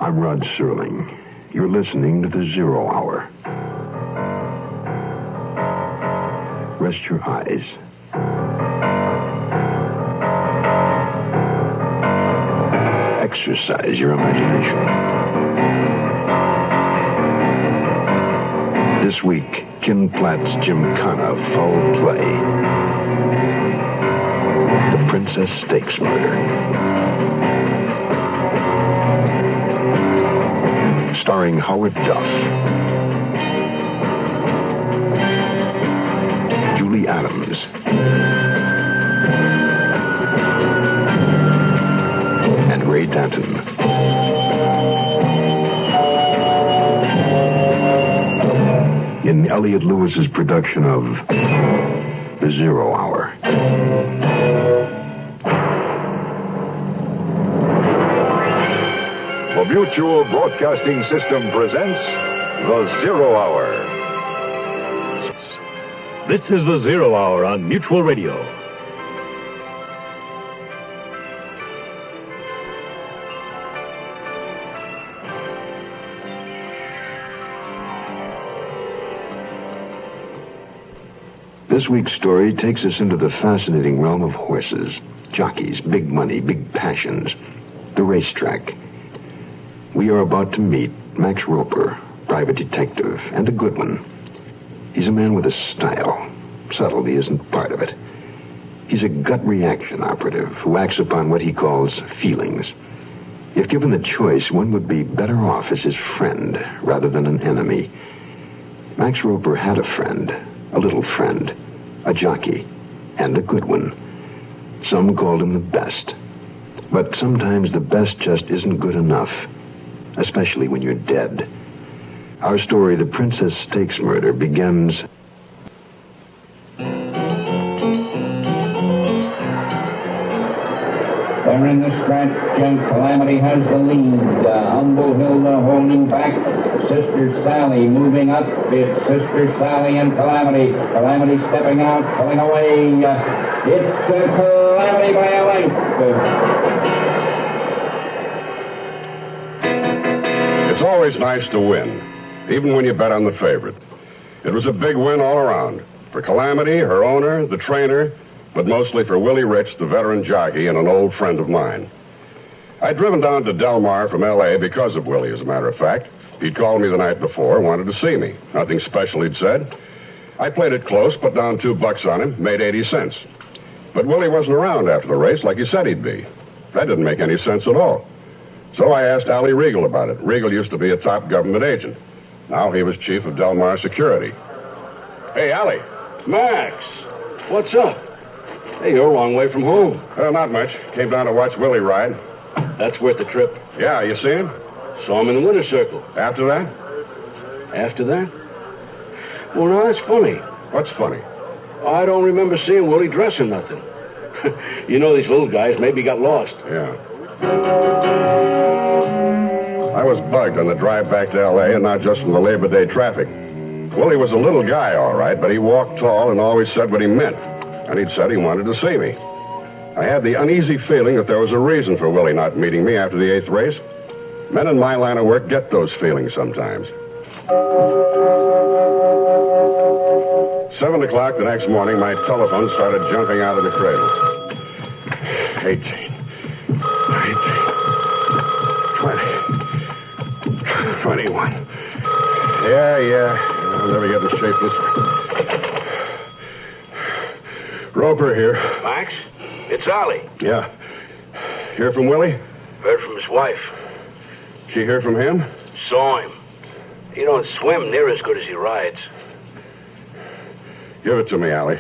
I'm Rod Serling. You're listening to the Zero Hour. Rest your eyes. Exercise your imagination. This week, Ken Platt's Gymkhana Foul Play. The Princess Stakes Murder. Starring Howard Duff, Julie Adams, and Ray Dantan. In Elliot Lewis's production of The Zero Hour. The Mutual Broadcasting System presents The Zero Hour. This is The Zero Hour on Mutual Radio. This week's story takes us into the fascinating realm of horses, jockeys, big money, big passions, the racetrack. We are about to meet Max Roper, private detective, and a good one. He's a man with a style. Subtlety isn't part of it. He's a gut reaction operative who acts upon what he calls feelings. If given the choice, one would be better off as his friend rather than an enemy. Max Roper had a friend, a little friend, a jockey, and a good one. Some called him the best. But sometimes the best just isn't good enough. Especially when you're dead. Our story, The Princess Stakes Murder, begins... They're in the stretch, and Calamity has the lead. Humble Hilda holding back. Sister Sally moving up. It's Sister Sally and Calamity. Calamity stepping out, pulling away. It's Calamity by a length. It's always nice to win, even when you bet on the favorite. It was a big win all around. For Calamity, her owner, the trainer, but mostly for Willie Rich, the veteran jockey, and an old friend of mine. I'd driven down to Del Mar from L.A. because of Willie, as a matter of fact. He'd called me the night before, wanted to see me. Nothing special, he'd said. I played it close, put down $2 on him, made 80 cents. But Willie wasn't around after the race like he said he'd be. That didn't make any sense at all. So I asked Allie Regal about it. Regal used to be a top government agent. Now he was chief of Del Mar Security. Hey, Allie. Max, what's up? Hey, you're a long way from home. Not much. Came down to watch Willie ride. That's worth the trip. Yeah, you see him? Saw him in the winner's circle. After that? After that? Well, no, that's funny. What's funny? I don't remember seeing Willie dressing nothing. You know, these little guys maybe got lost. Yeah. I was bugged on the drive back to L.A., and not just from the Labor Day traffic. Willie was a little guy, all right, but he walked tall and always said what he meant. And he'd said he wanted to see me. I had the uneasy feeling that there was a reason for Willie not meeting me after the 8th race. Men in my line of work get those feelings sometimes. 7 o'clock the next morning, my telephone started jumping out of the cradle. 18, 19, 20, 21. Yeah. I'll never get in shape this way. Roper here. Max, it's Ollie. Yeah. Hear from Willie? Heard from his wife. She hear from him? Saw him. He don't swim near as good as he rides. Give it to me, Allie.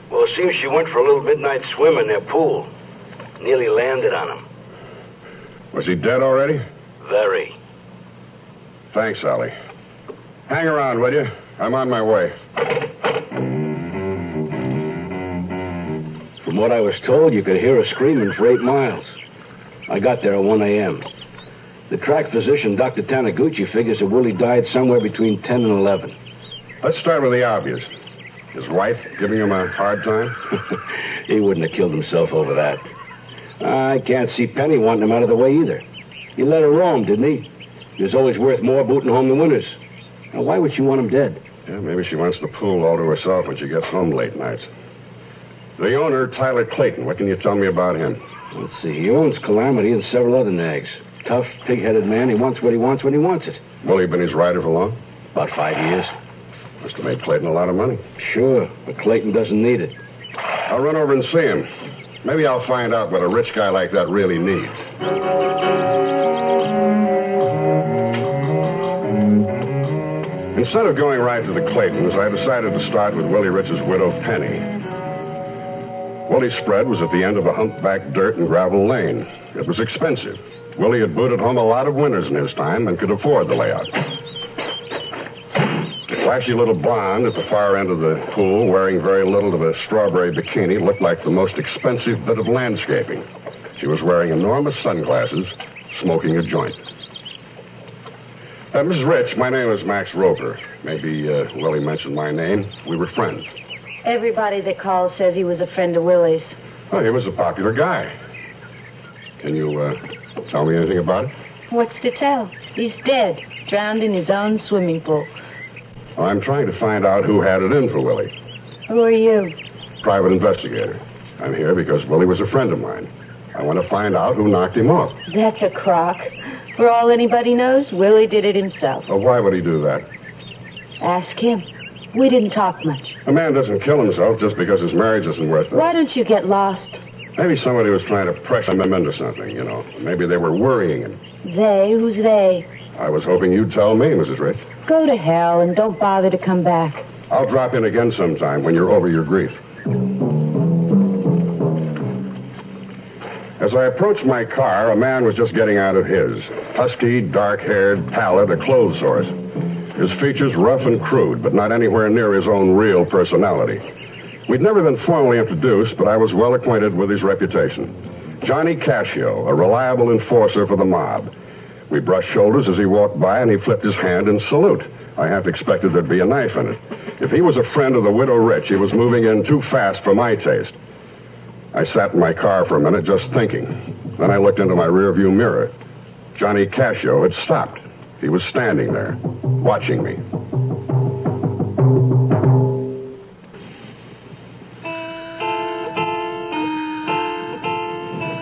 Well, it seems she went for a little midnight swim in their pool. Nearly landed on him. Was he dead already? Very. Thanks, Allie. Hang around, will you? I'm on my way. From what I was told, you could hear her screaming for 8 miles. I got there at 1 a.m. The track physician, Dr. Taniguchi, figures that Willie died somewhere between 10 and 11. Let's start with the obvious. His wife giving him a hard time? He wouldn't have killed himself over that. I can't see Penny wanting him out of the way either. He let her roam, didn't he? It's always worth more booting home than winners. Now, why would she want him dead? Yeah, maybe she wants the pool all to herself when she gets home late nights. The owner, Tyler Clayton, what can you tell me about him? Let's see. He owns Calamity and several other nags. Tough, pig-headed man. He wants what he wants when he wants it. Willie been his rider for long? About 5 years. Must have made Clayton a lot of money. Sure, but Clayton doesn't need it. I'll run over and see him. Maybe I'll find out what a rich guy like that really needs. Instead of going right to the Claytons, I decided to start with Willie Rich's widow, Penny. Willie's spread was at the end of a humpback dirt and gravel lane. It was expensive. Willie had booted home a lot of winners in his time and could afford the layout. The flashy little blonde at the far end of the pool, wearing very little of a strawberry bikini, looked like the most expensive bit of landscaping. She was wearing enormous sunglasses, smoking a joint. Mrs. Rich, my name is Max Roper. Maybe Willie mentioned my name. We were friends. Everybody that calls says he was a friend of Willie's. Oh, he was a popular guy. Can you tell me anything about it? What's to tell? He's dead, drowned in his own swimming pool. Well, I'm trying to find out who had it in for Willie. Who are you? Private investigator. I'm here because Willie was a friend of mine. I want to find out who knocked him off. That's a crock. For all anybody knows, Willie did it himself. Well, why would he do that? Ask him. We didn't talk much. A man doesn't kill himself just because his marriage isn't worth it. Why don't you get lost? Maybe somebody was trying to pressure him into something, you know. Maybe they were worrying him. They? Who's they? I was hoping you'd tell me, Mrs. Rich. Go to hell and don't bother to come back. I'll drop in again sometime when you're over your grief. As I approached my car, a man was just getting out of his. Husky, dark-haired, pallid, a clothes horse. His features rough and crude, but not anywhere near his own real personality. We'd never been formally introduced, but I was well acquainted with his reputation. Johnny Cascio, a reliable enforcer for the mob. We brushed shoulders as he walked by, and he flipped his hand in salute. I half expected there'd be a knife in it. If he was a friend of the widow Rich, he was moving in too fast for my taste. I sat in my car for a minute just thinking. Then I looked into my rearview mirror. Johnny Cascio had stopped. He was standing there, watching me.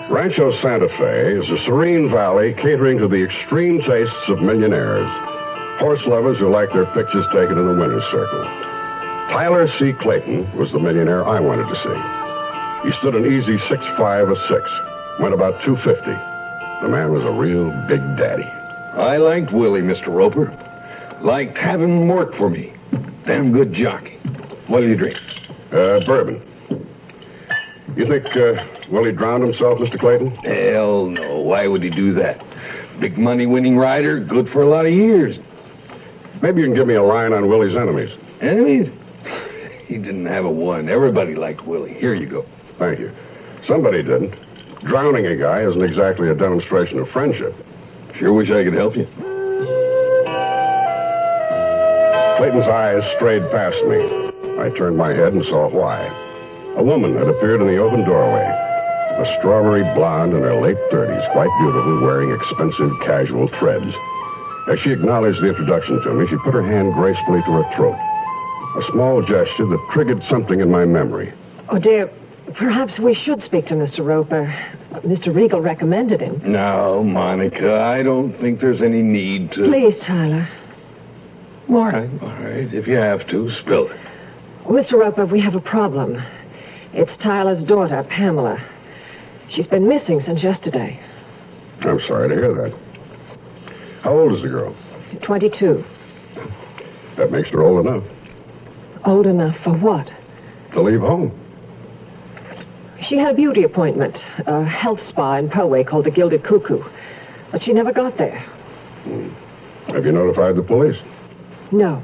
Rancho Santa Fe is a serene valley catering to the extreme tastes of millionaires. Horse lovers who like their pictures taken in the winner's circle. Tyler C. Clayton was the millionaire I wanted to see. He stood an easy 6'5" or 6, went about 250. The man was a real big daddy. I liked Willie, Mr. Roper. Liked having him work for me. Damn good jockey. What'll you drink? Bourbon. You think Willie drowned himself, Mr. Clayton? Hell no. Why would he do that? Big money-winning rider, good for a lot of years. Maybe you can give me a line on Willie's enemies. Enemies? He didn't have a one. Everybody liked Willie. Here you go. Thank you. Somebody didn't. Drowning a guy isn't exactly a demonstration of friendship. Sure wish I could help you. Clayton's eyes strayed past me. I turned my head and saw why. A woman had appeared in the open doorway. A strawberry blonde in her late 30s, quite beautiful, wearing expensive casual threads. As she acknowledged the introduction to me, she put her hand gracefully to her throat. A small gesture that triggered something in my memory. Oh, dear, perhaps we should speak to Mr. Roper. Mr. Regal recommended him. No, Monica, I don't think there's any need to... Please, Tyler. All right. If you have to, spill it. Mr. Roper, we have a problem. It's Tyler's daughter, Pamela. She's been missing since yesterday. I'm sorry to hear that. How old is the girl? 22. That makes her old enough. Old enough for what? To leave home. She had a beauty appointment, a health spa in Poway called the Gilded Cuckoo. But she never got there. Have you notified the police? No.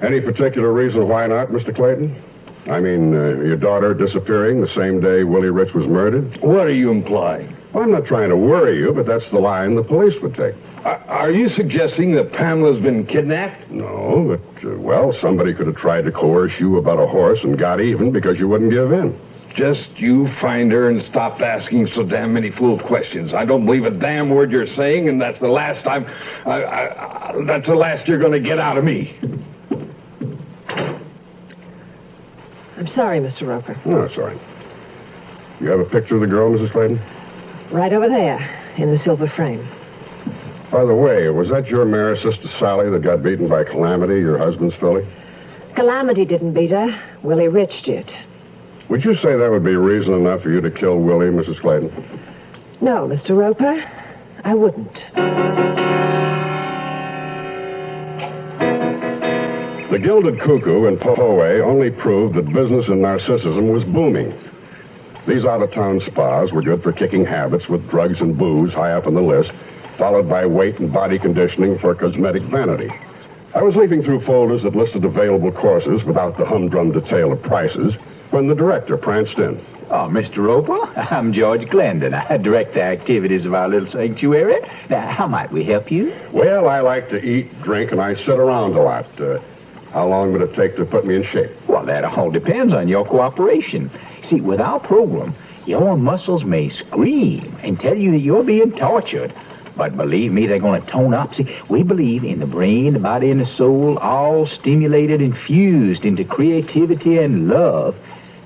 Any particular reason why not, Mr. Clayton? I mean, your daughter disappearing the same day Willie Rich was murdered? What are you implying? Well, I'm not trying to worry you, but that's the line the police would take. Are you suggesting that Pamela's been kidnapped? No, but, well, somebody could have tried to coerce you about a horse and got even because you wouldn't give in. Just you find her and stop asking so damn many fool questions. I don't believe a damn word you're saying, and that's the last time... that's the last you're going to get out of me. I'm sorry, Mr. Roper. No, it's all right. You have a picture of the girl, Mrs. Clayton? Right over there, in the silver frame. By the way, was that your mare, Sister Sally, that got beaten by Calamity, your husband's filly? Calamity didn't beat her. Willie Rich did. Would you say that would be reason enough for you to kill Willie, Mrs. Clayton? No, Mr. Roper, I wouldn't. The Gilded Cuckoo in Poway only proved that business in Narcissism was booming. These out-of-town spas were good for kicking habits with drugs and booze high up on the list, followed by weight and body conditioning for cosmetic vanity. I was leafing through folders that listed available courses without the humdrum detail of prices when the director pranced in. Oh, Mr. Roper, I'm George Glendon. I direct the activities of our little sanctuary. Now, how might we help you? Well, I like to eat, drink, and I sit around a lot. How long would it take to put me in shape? Well, that all depends on your cooperation. See, with our program, your muscles may scream and tell you that you're being tortured. But believe me, they're going to tone up. See, we believe in the brain, the body, and the soul, all stimulated and fused into creativity and love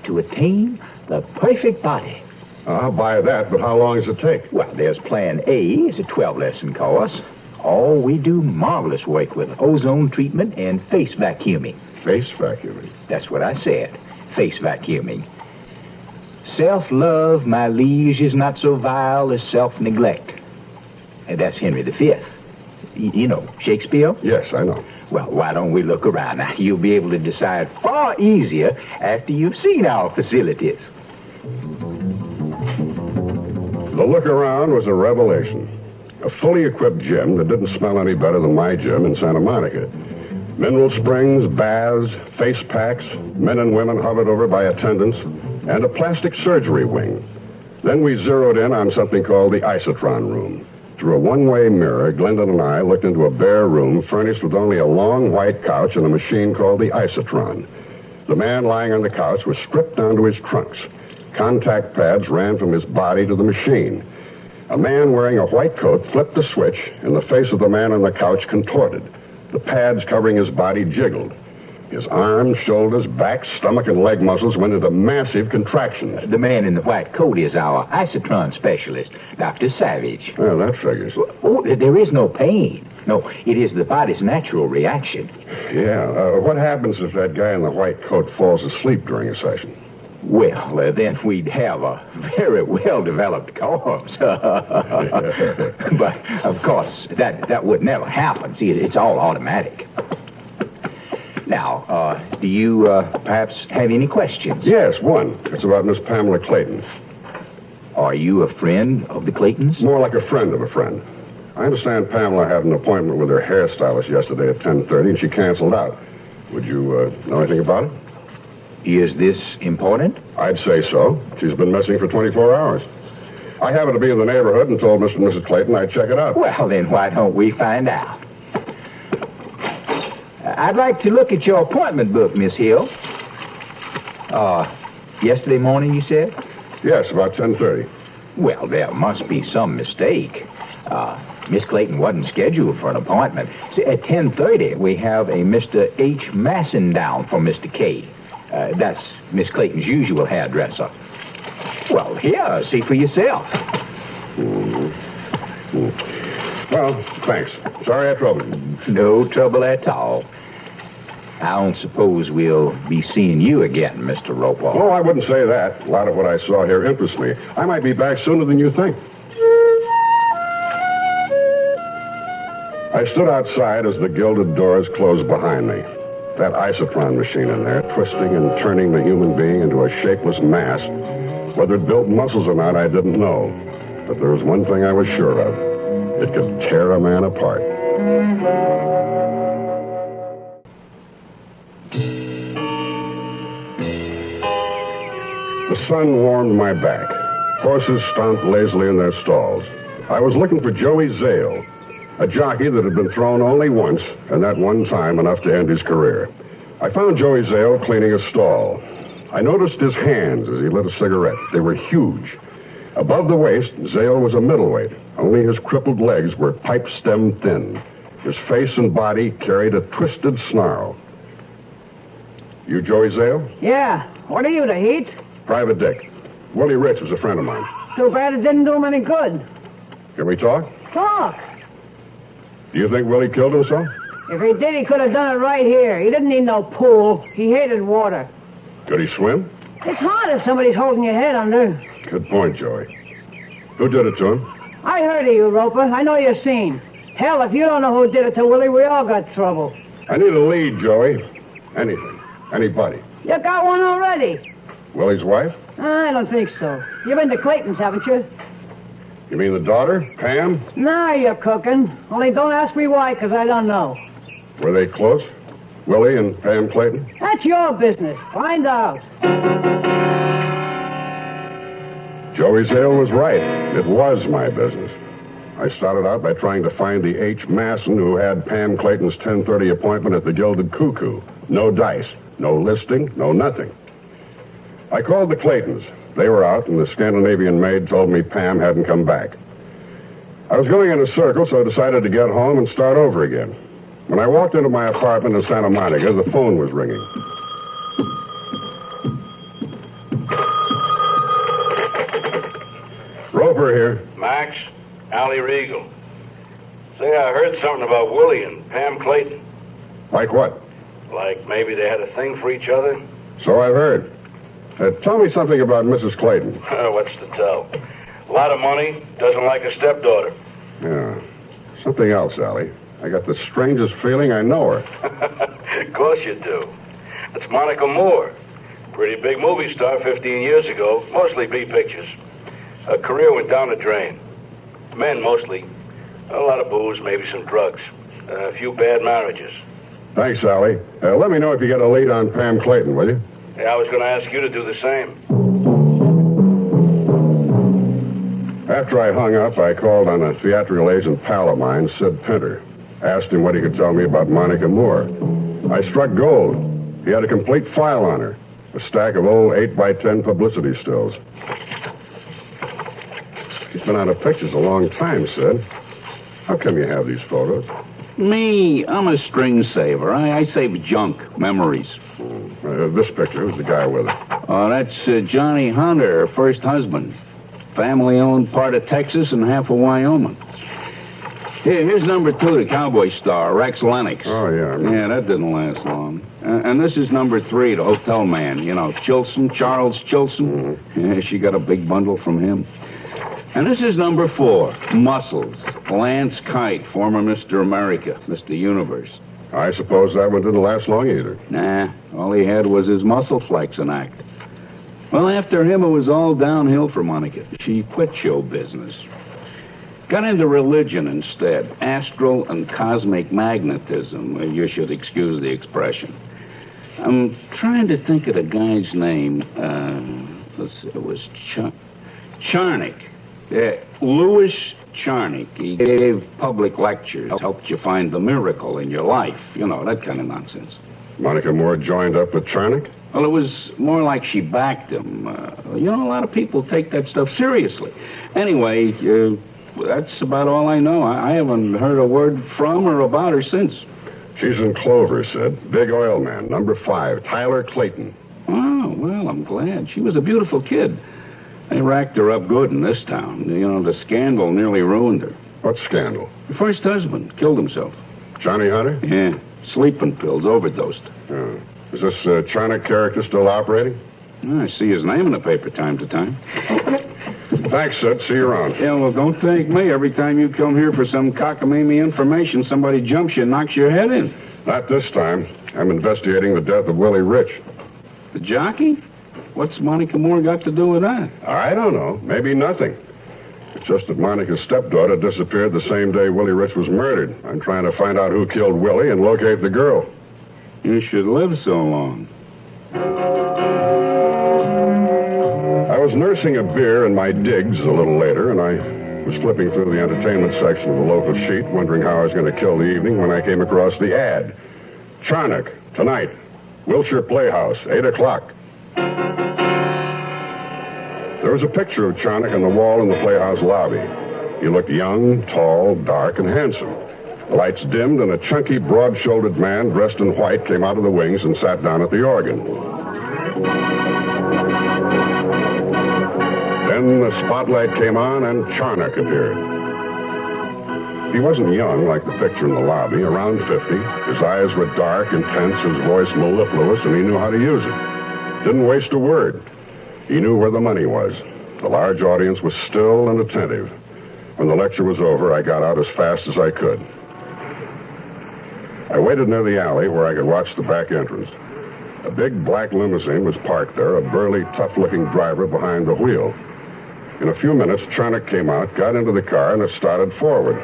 to attain the perfect body. I'll buy that, but how long does it take? Well, there's Plan A. It's a 12-lesson course. Oh, we do marvelous work with ozone treatment and face vacuuming. Face vacuuming? That's what I said. Face vacuuming. Self-love, my liege, is not so vile as self-neglect. And that's Henry V. You know Shakespeare? Yes, I know. Well, why don't we look around? Now, you'll be able to decide far easier after you've seen our facilities. The look around was a revelation. A fully equipped gym that didn't smell any better than my gym in Santa Monica. Mineral springs, baths, face packs, men and women hovered over by attendants, and a plastic surgery wing. Then we zeroed in on something called the isotron room. Through a one-way mirror, Glendon and I looked into a bare room furnished with only a long white couch and a machine called the isotron. The man lying on the couch was stripped down to his trunks. Contact pads ran from his body to the machine. A man wearing a white coat flipped the switch, and the face of the man on the couch contorted. The pads covering his body jiggled. His arms, shoulders, back, stomach, and leg muscles went into massive contractions. The man in the white coat is our isotron specialist, Dr. Savage. Well, that figures. Oh, there is no pain. No, it is the body's natural reaction. Yeah. What happens if that guy in the white coat falls asleep during a session? Well, then we'd have a very well-developed corpse. But, of course, that would never happen. See, it's all automatic. Now, do you perhaps have any questions? Yes, one. It's about Miss Pamela Clayton. Are you a friend of the Claytons? More like a friend of a friend. I understand Pamela had an appointment with her hairstylist yesterday at 10:30, and she canceled out. Would you know anything about it? Is this important? I'd say so. She's been missing for 24 hours. I happened to be in the neighborhood and told Mr. and Mrs. Clayton I'd check it out. Well, then why don't we find out? I'd like to look at your appointment book, Miss Hill. Yesterday morning, you said? Yes, about 10:30. Well, there must be some mistake. Miss Clayton wasn't scheduled for an appointment. See, at 10:30, we have a Mr. H. Masson down for Mr. K. That's Miss Clayton's usual hairdresser. Well, here, see for yourself. Well, thanks. Sorry I troubled you. No trouble at all. I don't suppose we'll be seeing you again, Mr. Roper. Oh, I wouldn't say that. A lot of what I saw here interests me. I might be back sooner than you think. I stood outside as the gilded doors closed behind me. That isotron machine in there, twisting and turning the human being into a shapeless mass. Whether it built muscles or not, I didn't know. But there was one thing I was sure of. It could tear a man apart. The sun warmed my back. Horses stomped lazily in their stalls. I was looking for Joey Zale, a jockey that had been thrown only once, and that one time enough to end his career. I found Joey Zale cleaning a stall. I noticed his hands as he lit a cigarette. They were huge. Above the waist, Zale was a middleweight. Only his crippled legs were pipe-stem thin. His face and body carried a twisted snarl. You Joey Zale? Yeah. What are you, the heat? Private Dick. Willie Rich was a friend of mine. Too bad it didn't do him any good. Can we talk? Talk. Do you think Willie killed himself? If he did, he could have done it right here. He didn't need no pool. He hated water. Could he swim? It's hard if somebody's holding your head under. Good point, Joey. Who did it to him? I heard of you, Roper. I know you're seen. Hell, if you don't know who did it to Willie, we all got trouble. I need a lead, Joey. Anything. Anybody. You got one already. Willie's wife? I don't think so. You've been to Clayton's, haven't you? You mean the daughter, Pam? Now you're cooking. Only don't ask me why, because I don't know. Were they close? Willie and Pam Clayton? That's your business. Find out. Joey Zale was right. It was my business. I started out by trying to find the H. Masson who had Pam Clayton's 10:30 appointment at the Gilded Cuckoo. No dice, no listing, no nothing. I called the Claytons. They were out, and the Scandinavian maid told me Pam hadn't come back. I was going in a circle, so I decided to get home and start over again. When I walked into my apartment in Santa Monica, the phone was ringing. Roper here. Max, Allie Regal. Say, I heard something about Willie and Pam Clayton. Like what? Like maybe they had a thing for each other? So I've heard. Tell me something about Mrs. Clayton. What's to tell? A lot of money, doesn't like a stepdaughter. Yeah. Something else, Allie. I got the strangest feeling I know her. Of course you do. It's Monica Moore. Pretty big movie star 15 years ago. Mostly B pictures. Her career went down the drain. Men, mostly. A lot of booze, maybe some drugs. A few bad marriages. Thanks, Allie. Let me know if you get a lead on Pam Clayton, will you? Yeah, I was going to ask you to do the same. After I hung up, I called on a theatrical agent pal of mine, Sid Pinter. Asked him what he could tell me about Monica Moore. I struck gold. He had a complete file on her. A stack of old 8x10 publicity stills. She's been out of pictures a long time, Sid. How come you have these photos? Me, I'm a string saver. I save junk, memories. This picture, who's the guy with her? Oh, that's Johnny Hunter, her first husband. Family-owned part of Texas and half of Wyoming. Here's number 2, the cowboy star, Rex Lennox. Oh, yeah. Yeah, that didn't last long. And this is number 3, the hotel man. You know, Chilson, Charles Chilson. Mm-hmm. Yeah, she got a big bundle from him. And this is number 4, Muscles. Lance Kite, former Mr. America, Mr. Universe. I suppose that one didn't last long either. Nah, all he had was his muscle flexing act. Well, after him, it was all downhill for Monica. She quit show business. Got into religion instead. Astral and cosmic magnetism. You should excuse the expression. I'm trying to think of the guy's name. Let's see, it was Charnick. Louis Charnick. He gave public lectures, helped you find the miracle in your life. You know, that kind of nonsense. Monica Moore joined up with Charnick? Well, it was more like she backed him. You know, a lot of people take that stuff seriously. Anyway, that's about all I know. I haven't heard a word from or about her since. She's in Clover, Sid. Big oil man, number 5, Tyler Clayton. Oh, well, I'm glad. She was a beautiful kid. They racked her up good in this town. You know, the scandal nearly ruined her. What scandal? Her first husband killed himself. Johnny Hunter? Yeah, sleeping pills, overdosed. Is this Charnick character still operating? I see his name in the paper time to time. Thanks, Sid. See you around. Yeah, well, don't thank me. Every time you come here for some cockamamie information, somebody jumps you and knocks your head in. Not this time. I'm investigating the death of Willie Rich. The jockey? What's Monica Moore got to do with that? I don't know. Maybe nothing. It's just that Monica's stepdaughter disappeared the same day Willie Rich was murdered. I'm trying to find out who killed Willie and locate the girl. You should live so long. I was nursing a beer in my digs a little later, and I was flipping through the entertainment section of the local sheet, wondering how I was going to kill the evening when I came across the ad. Charnick, tonight, Wilshire Playhouse, 8 o'clock. There was a picture of Charnock on the wall in the playhouse lobby. He looked young, tall, dark, and handsome. The lights dimmed, and a chunky, broad-shouldered man dressed in white came out of the wings and sat down at the organ. Then the spotlight came on, and Charnock appeared. He wasn't young like the picture in the lobby, around 50. His eyes were dark, intense, his voice mellifluous, and he knew how to use it. Didn't waste a word. He knew where the money was. The large audience was still and attentive. When the lecture was over, I got out as fast as I could. I waited near the alley where I could watch the back entrance. A big black limousine was parked there, a burly, tough-looking driver behind the wheel. In a few minutes, Charnock came out, got into the car, and it started forward.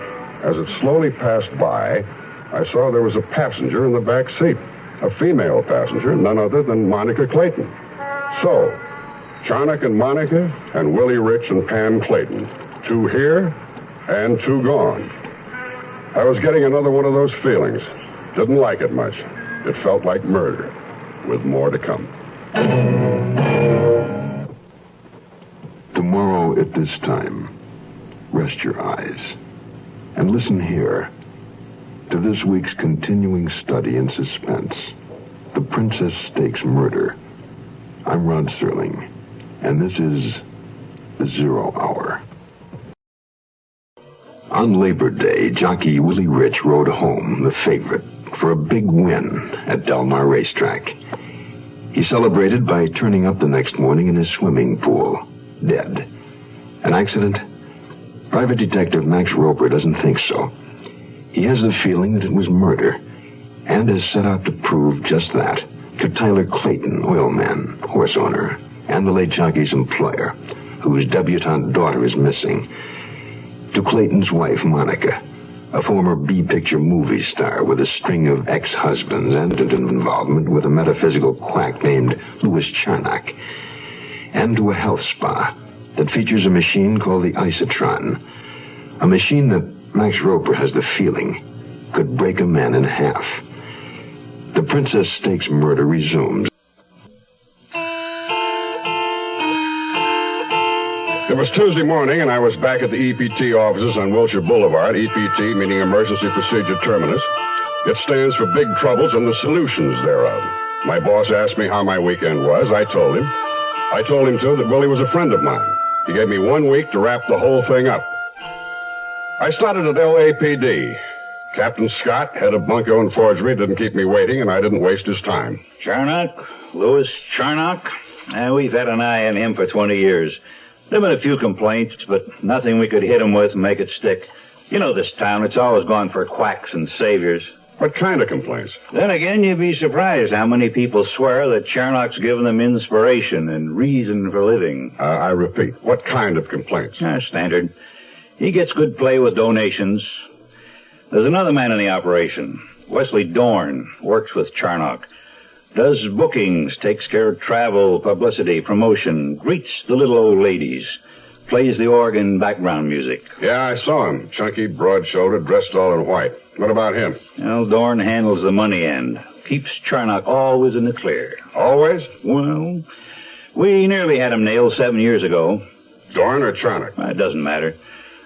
As it slowly passed by, I saw there was a passenger in the back seat. A female passenger, none other than Monica Clayton. So, Charnock and Monica, and Willie Rich and Pam Clayton. 2 here and 2 gone. I was getting another one of those feelings. Didn't like it much. It felt like murder, with more to come. Tomorrow at this time, rest your eyes and listen here to this week's continuing study in suspense, The Princess Stakes Murder. I'm Rod Serling, and this is The 0 Hour. On Labor Day, jockey Willie Rich rode home, the favorite, for a big win at Del Mar Racetrack. He celebrated by turning up the next morning in his swimming pool, dead. An accident? Private Detective Max Roper doesn't think so. He has the feeling that it was murder, and has set out to prove just that to Tyler Clayton, oilman, horse owner, and the late jockey's employer, whose debutante daughter is missing. To Clayton's wife, Monica, a former B-picture movie star with a string of ex-husbands and an involvement with a metaphysical quack named Louis Charnock. And to a health spa that features a machine called the Isotron, a machine that Max Roper has the feeling could break a man in half. The Princess Stakes Murder resumes. It was Tuesday morning, and I was back at the EPT offices on Wilshire Boulevard, EPT meaning Emergency Procedure Terminus. It stands for Big Troubles and the Solutions thereof. My boss asked me how my weekend was. I told him. I told him, too, that Willie was a friend of mine. He gave me 1 week to wrap the whole thing up. I started at LAPD. Captain Scott, head of bunco and forgery, didn't keep me waiting, and I didn't waste his time. Charnock? Louis Charnock? We've had an eye on him for 20 years. There have been a few complaints, but nothing we could hit him with and make it stick. You know this town, it's always gone for quacks and saviors. What kind of complaints? Then again, you'd be surprised how many people swear that Charnock's given them inspiration and reason for living. I repeat, what kind of complaints? Standard. He gets good play with donations. There's another man in the operation, Wesley Dorn, works with Charnock. Does bookings, takes care of travel, publicity, promotion, greets the little old ladies, plays the organ background music. Yeah, I saw him. Chunky, broad-shouldered, dressed all in white. What about him? Well, Dorn handles the money end. Keeps Charnock always in the clear. Always? Well, we nearly had him nailed 7 years ago. Dorn or Charnock? It doesn't matter.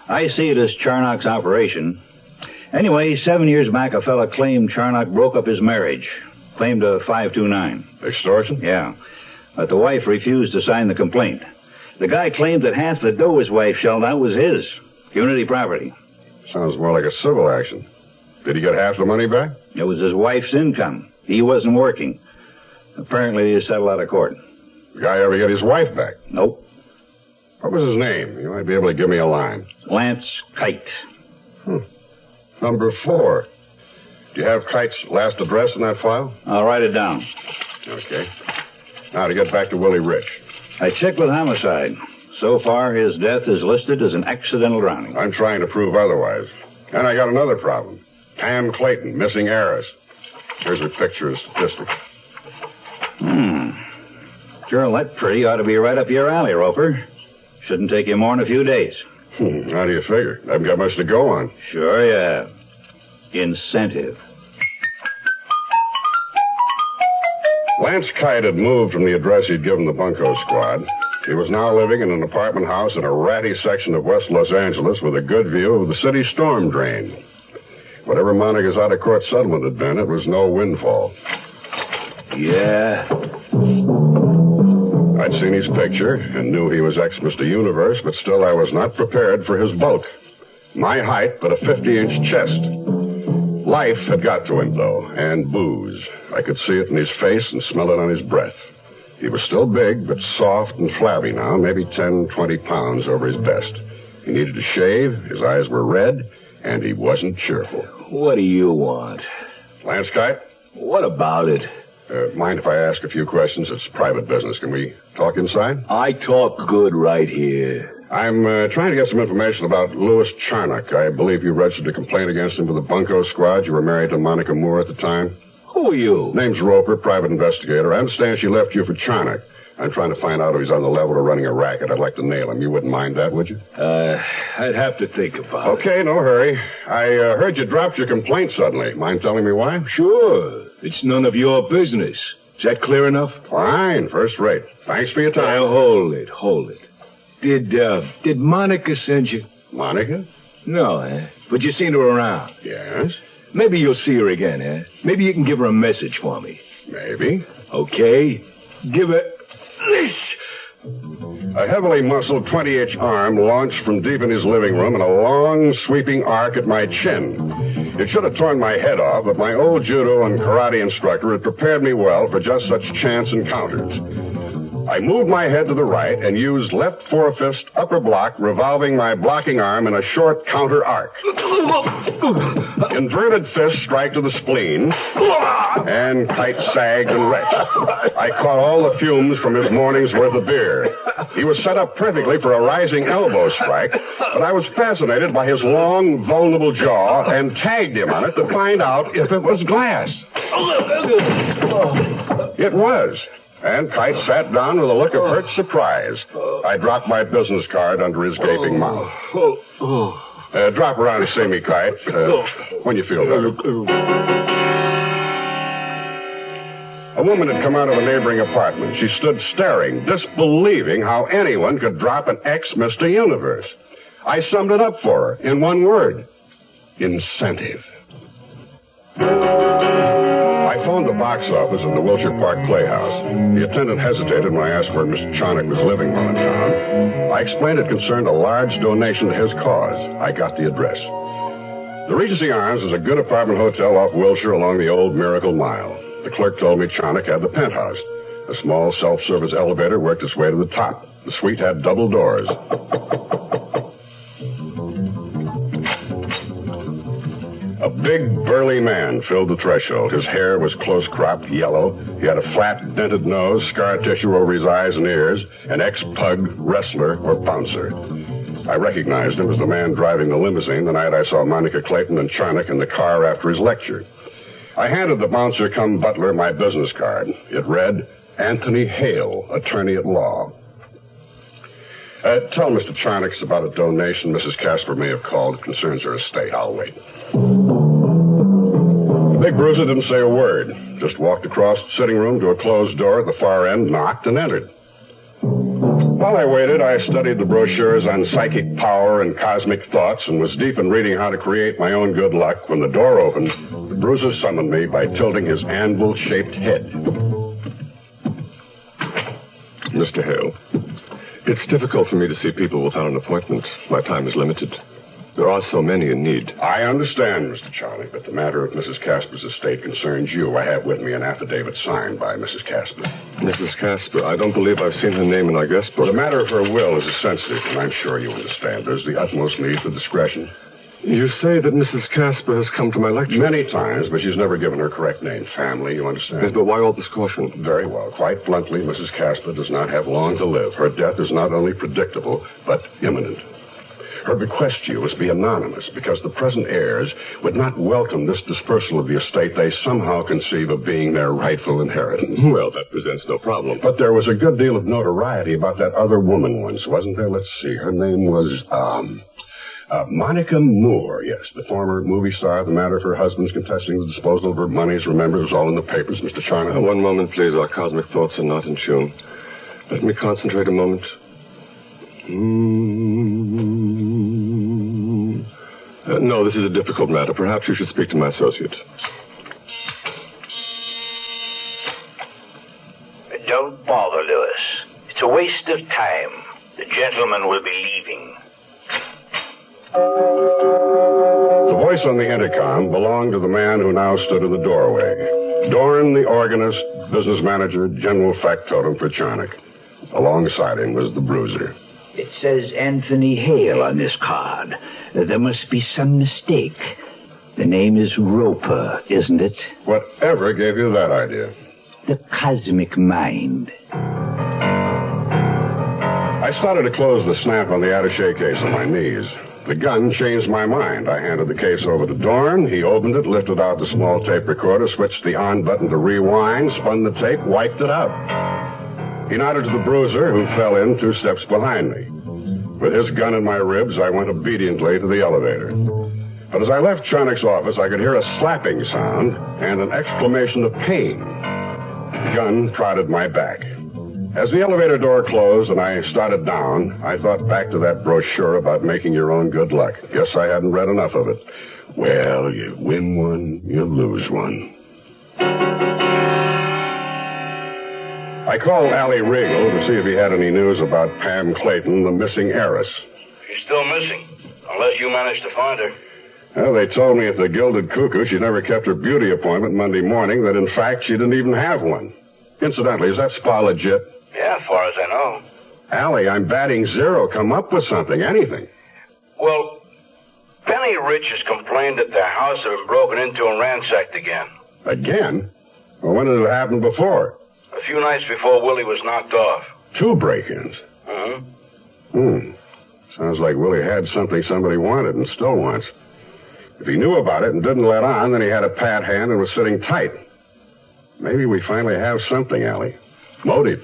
I see it as Charnock's operation. Anyway, 7 years back, a fella claimed Charnock broke up his marriage. Claimed a 529. Extortion? Yeah. But the wife refused to sign the complaint. The guy claimed that half the dough his wife shelled out was his. Community property. Sounds more like a civil action. Did he get half the money back? It was his wife's income. He wasn't working. Apparently, they settled out of court. The guy ever get his wife back? Nope. What was his name? You might be able to give me a line. Lance Kite. Number 4. Do you have Kite's last address in that file? I'll write it down. Okay. Now, to get back to Willie Rich. I checked with homicide. So far, his death is listed as an accidental drowning. I'm trying to prove otherwise. And I got another problem. Pam Clayton, missing heiress. Here's her picture and statistics. Girl that pretty ought to be right up your alley, Roper. Shouldn't take you more than a few days. How do you figure? I haven't got much to go on. Sure you have. Incentive. Lance Kite had moved from the address he'd given the bunco squad. He was now living in an apartment house in a ratty section of West Los Angeles with a good view of the city storm drain. Whatever Monica's out-of-court settlement had been, it was no windfall. Yeah? I'd seen his picture and knew he was ex-Mr. Universe, but still I was not prepared for his bulk. My height, but a 50-inch chest. Life had got to him, though, and booze. I could see it in his face and smell it on his breath. He was still big, but soft and flabby now, maybe 10, 20 pounds over his best. He needed to shave, his eyes were red, and he wasn't cheerful. What do you want? Lance Kite? What about it? Mind if I ask a few questions? It's private business. Can we talk inside? I talk good right here. I'm trying to get some information about Louis Charnock. I believe you registered a complaint against him for the bunco squad. You were married to Monica Moore at the time. Who are you? Name's Roper, private investigator. I understand she left you for Charnock. I'm trying to find out if he's on the level of running a racket. I'd like to nail him. You wouldn't mind that, would you? I'd have to think about it. Okay, no hurry. I heard you dropped your complaint suddenly. Mind telling me why? Sure. It's none of your business. Is that clear enough? Fine. First rate. Thanks for your time. Now, hold it. Did Monica send you? Monica? No, but you seen her around. Yes. Maybe you'll see her again, Maybe you can give her a message for me. Maybe. Okay. Give her this. A heavily muscled 20-inch arm launched from deep in his living room in a long, sweeping arc at my chin. It should have torn my head off, but my old judo and karate instructor had prepared me well for just such chance encounters. I moved my head to the right and used left forefist upper block, revolving my blocking arm in a short counter arc. Inverted fist strike to the spleen, and Kite sagged and retched. I caught all the fumes from his morning's worth of beer. He was set up perfectly for a rising elbow strike, but I was fascinated by his long, vulnerable jaw and tagged him on it to find out if it was glass. It was. And Kite sat down with a look of hurt surprise. I dropped my business card under his gaping mouth. Drop around and see me, Kite, when you feel better. A woman had come out of a neighboring apartment. She stood staring, disbelieving how anyone could drop an ex-Mr. Universe. I summed it up for her in one word. Incentive. I phoned the box office in the Wilshire Park Playhouse. The attendant hesitated when I asked where Mr. Charnock was living while in town. I explained it concerned a large donation to his cause. I got the address. The Regency Arms is a good apartment hotel off Wilshire along the old Miracle Mile. The clerk told me Charnock had the penthouse. A small self-service elevator worked its way to the top. The suite had double doors. A big, burly man filled the threshold. His hair was close-cropped, yellow. He had a flat, dented nose, scar tissue over his eyes and ears, an ex-pug, wrestler, or bouncer. I recognized him as the man driving the limousine the night I saw Monica Clayton and Charnock in the car after his lecture. I handed the bouncer-cum-butler my business card. It read, Anthony Hale, attorney at law. Tell Mr. Charnock about a donation Mrs. Casper may have called. It concerns her estate. I'll wait. The big bruiser didn't say a word. Just walked across the sitting room to a closed door at the far end, knocked, and entered. While I waited, I studied the brochures on psychic power and cosmic thoughts and was deep in reading how to create my own good luck when the door opened. The bruiser summoned me by tilting his anvil-shaped head. Mr. Hale, it's difficult for me to see people without an appointment. My time is limited. There are so many in need. I understand, Mr. Charnock, but the matter of Mrs. Casper's estate concerns you. I have with me an affidavit signed by Mrs. Casper. Mrs. Casper, I don't believe I've seen her name in our guest book. The matter of her will is sensitive, and I'm sure you understand. There's the utmost need for discretion. You say that Mrs. Casper has come to my lecture? Many times, but she's never given her correct name. Family, you understand? Yes, but why all this caution? Very well. Quite bluntly, Mrs. Casper does not have long to live. Her death is not only predictable, but imminent. Her bequest to you must be anonymous, because the present heirs would not welcome this dispersal of the estate they somehow conceive of being their rightful inheritance. Well, that presents no problem. But there was a good deal of notoriety about that other woman once, wasn't there? Let's see. Her name was, Monica Moore, yes, the former movie star, the matter of her husband's contesting the disposal of her monies. Remember, it was all in the papers, Mr. Charnock. One moment, please. Our cosmic thoughts are not in tune. Let me concentrate a moment. No, this is a difficult matter. Perhaps you should speak to my associate. Don't bother, Lewis. It's a waste of time. The gentleman will be leaving. The voice on the intercom belonged to the man who now stood in the doorway. Doran, the organist, business manager, general factotum for Charnock. Alongside him was the bruiser. It says Anthony Hale on this card. There must be some mistake. The name is Roper, isn't it? Whatever gave you that idea? The cosmic mind. I started to close the snap on the attaché case on my knees. The gun changed my mind. I handed the case over to Dorn. He opened it, lifted out the small tape recorder, switched the on button to rewind, spun the tape, wiped it out. He nodded to the bruiser, who fell in 2 steps behind me. With his gun in my ribs, I went obediently to the elevator. But as I left Charnock's office, I could hear a slapping sound and an exclamation of pain. The gun prodded my back. As the elevator door closed and I started down, I thought back to that brochure about making your own good luck. Guess I hadn't read enough of it. Well, you win one, you lose one. I called Allie Regal to see if he had any news about Pam Clayton, the missing heiress. She's still missing, unless you managed to find her. Well, they told me at the Gilded Cuckoo she never kept her beauty appointment Monday morning, that in fact she didn't even have one. Incidentally, is that spa legit? Yeah, as far as I know. Allie, I'm batting 0. Come up with something, anything. Well, Penny Rich has complained that their house had been broken into and ransacked again. Again? Well, when did it happen before? A few nights before Willie was knocked off. 2 break-ins? Sounds like Willie had something somebody wanted and still wants. If he knew about it and didn't let on, then he had a pat hand and was sitting tight. Maybe we finally have something, Allie. Motive.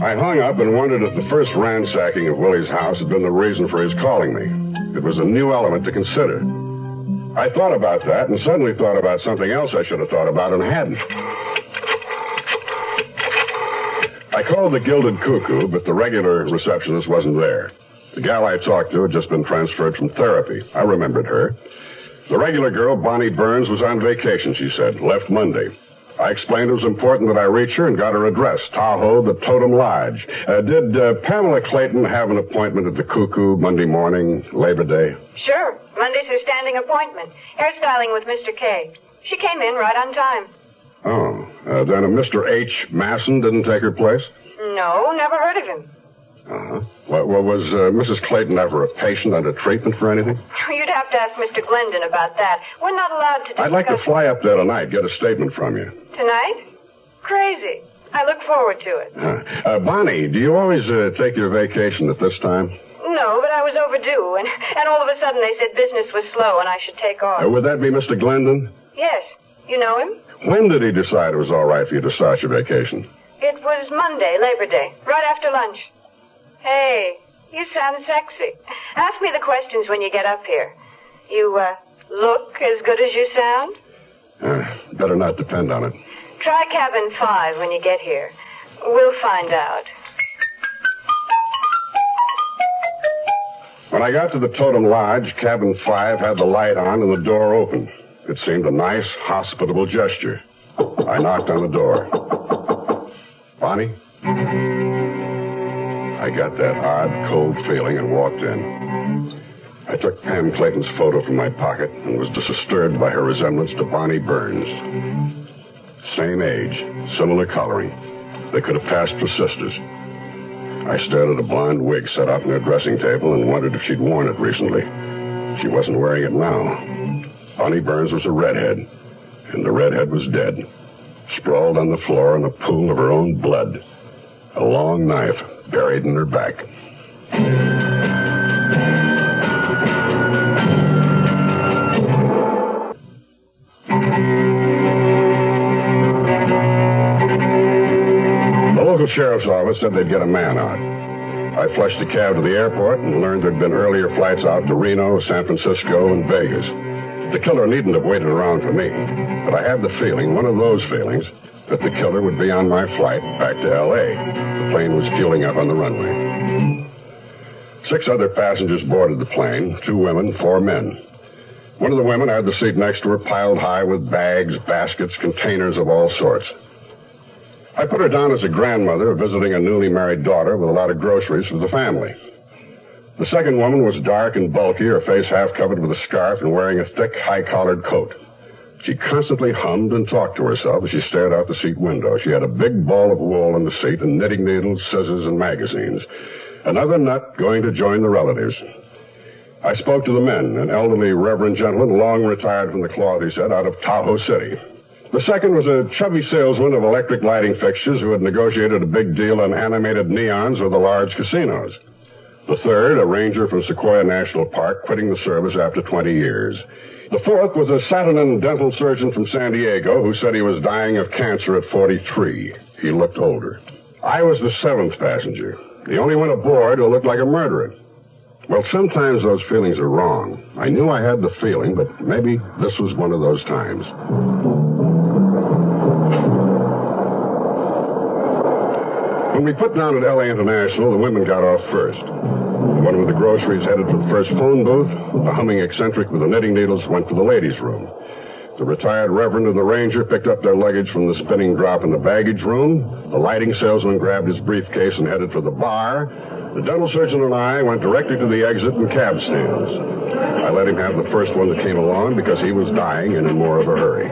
I hung up and wondered if the first ransacking of Willie's house had been the reason for his calling me. It was a new element to consider. I thought about that and suddenly thought about something else I should have thought about and hadn't. I called the Gilded Cuckoo, but the regular receptionist wasn't there. The gal I talked to had just been transferred from therapy. I remembered her. The regular girl, Bonnie Burns, was on vacation, she said. Left Monday. I explained it was important that I reach her and got her address, Tahoe, the Totem Lodge. Did Pamela Clayton have an appointment at the Cuckoo Monday morning, Labor Day? Sure. Monday's her standing appointment. Hairstyling with Mr. K. She came in right on time. Oh. Then a Mr. H. Masson didn't take her place? No, never heard of him. Uh-huh. Well, was Mrs. Clayton ever a patient under treatment for anything? You'd have to ask Mr. Glendon about that. We're not allowed to discuss... I'd like to fly up there tonight, get a statement from you. Tonight? Crazy. I look forward to it. Bonnie, do you always take your vacation at this time? No, but I was overdue, and all of a sudden they said business was slow and I should take off. Would that be Mr. Glendon? Yes. You know him? When did he decide it was all right for you to start your vacation? It was Monday, Labor Day, right after lunch. Hey, you sound sexy. Ask me the questions when you get up here. You, look as good as you sound? Better not depend on it. Try cabin 5 when you get here. We'll find out. When I got to the Totem Lodge, cabin 5 had the light on and the door open. It seemed a nice, hospitable gesture. I knocked on the door. Bonnie? I got that odd, cold feeling and walked in. I took Pam Clayton's photo from my pocket and was disturbed by her resemblance to Bonnie Burns. Same age, similar coloring. They could have passed for sisters. I stared at a blonde wig set up in her dressing table and wondered if she'd worn it recently. She wasn't wearing it now. Bonnie Burns was a redhead, and the redhead was dead, sprawled on the floor in a pool of her own blood. A long knife buried in her back. The local sheriff's office said they'd get a man out. I flushed a cab to the airport and learned there'd been earlier flights out to Reno, San Francisco, and Vegas. The killer needn't have waited around for me, but I had the feeling, one of those feelings, that the killer would be on my flight back to L.A. The plane was fueling up on the runway. 6 other passengers boarded the plane, 2 women, 4 men. One of the women had the seat next to her piled high with bags, baskets, containers of all sorts. I put her down as a grandmother visiting a newly married daughter with a lot of groceries for the family. The second woman was dark and bulky, her face half covered with a scarf and wearing a thick, high-collared coat. She constantly hummed and talked to herself as she stared out the seat window. She had a big ball of wool in the seat and knitting needles, scissors, and magazines. Another nut going to join the relatives. I spoke to the men, an elderly reverend gentleman, long retired from the cloth, he said, out of Tahoe City. The second was a chubby salesman of electric lighting fixtures who had negotiated a big deal on animated neons with the large casinos. The third, a ranger from Sequoia National Park, quitting the service after 20 years. The fourth was a Saturnin dental surgeon from San Diego who said he was dying of cancer at 43. He looked older. I was the 7th passenger, the only one aboard who looked like a murderer. Well, sometimes those feelings are wrong. I knew I had the feeling, but maybe this was one of those times. When we put down at L.A. International, the women got off first. The one with the groceries headed for the first phone booth. The humming eccentric with the knitting needles went to the ladies' room. The retired reverend and the ranger picked up their luggage from the spinning drop in the baggage room. The lighting salesman grabbed his briefcase and headed for the bar. The dental surgeon and I went directly to the exit and cab stands. I let him have the first one that came along because he was dying and in more of a hurry.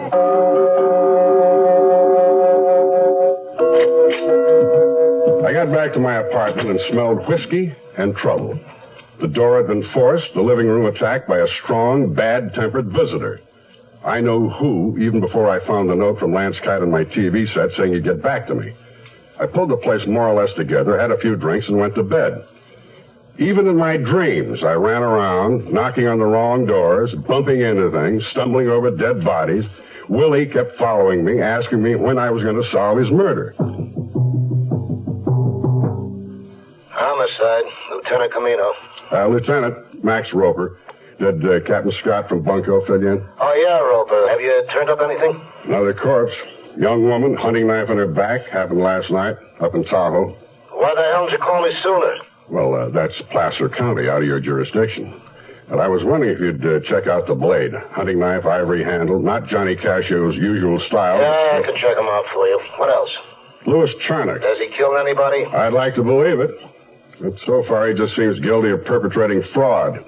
I got back to my apartment and smelled whiskey and trouble. The door had been forced, the living room attacked by a strong, bad-tempered visitor. I know who, even before I found the note from Lance Kite on my TV set saying he'd get back to me. I pulled the place more or less together, had a few drinks, and went to bed. Even in my dreams, I ran around, knocking on the wrong doors, bumping into things, stumbling over dead bodies. Willie kept following me, asking me when I was going to solve his murder. Homicide, Lieutenant Camino. Lieutenant, Max Roper. Did Captain Scott from Bunko fill you in? Oh, yeah, Roper. Have you turned up anything? Another corpse. Young woman, hunting knife in her back. Happened last night, up in Tahoe. Why the hell did you call me sooner? Well, that's Placer County, out of your jurisdiction. But I was wondering if you'd check out the blade. Hunting knife, ivory handle, not Johnny Cashio's usual style. Yeah, I can check him out for you. What else? Louis Charnock. Does he kill anybody? I'd like to believe it. But so far, he just seems guilty of perpetrating fraud.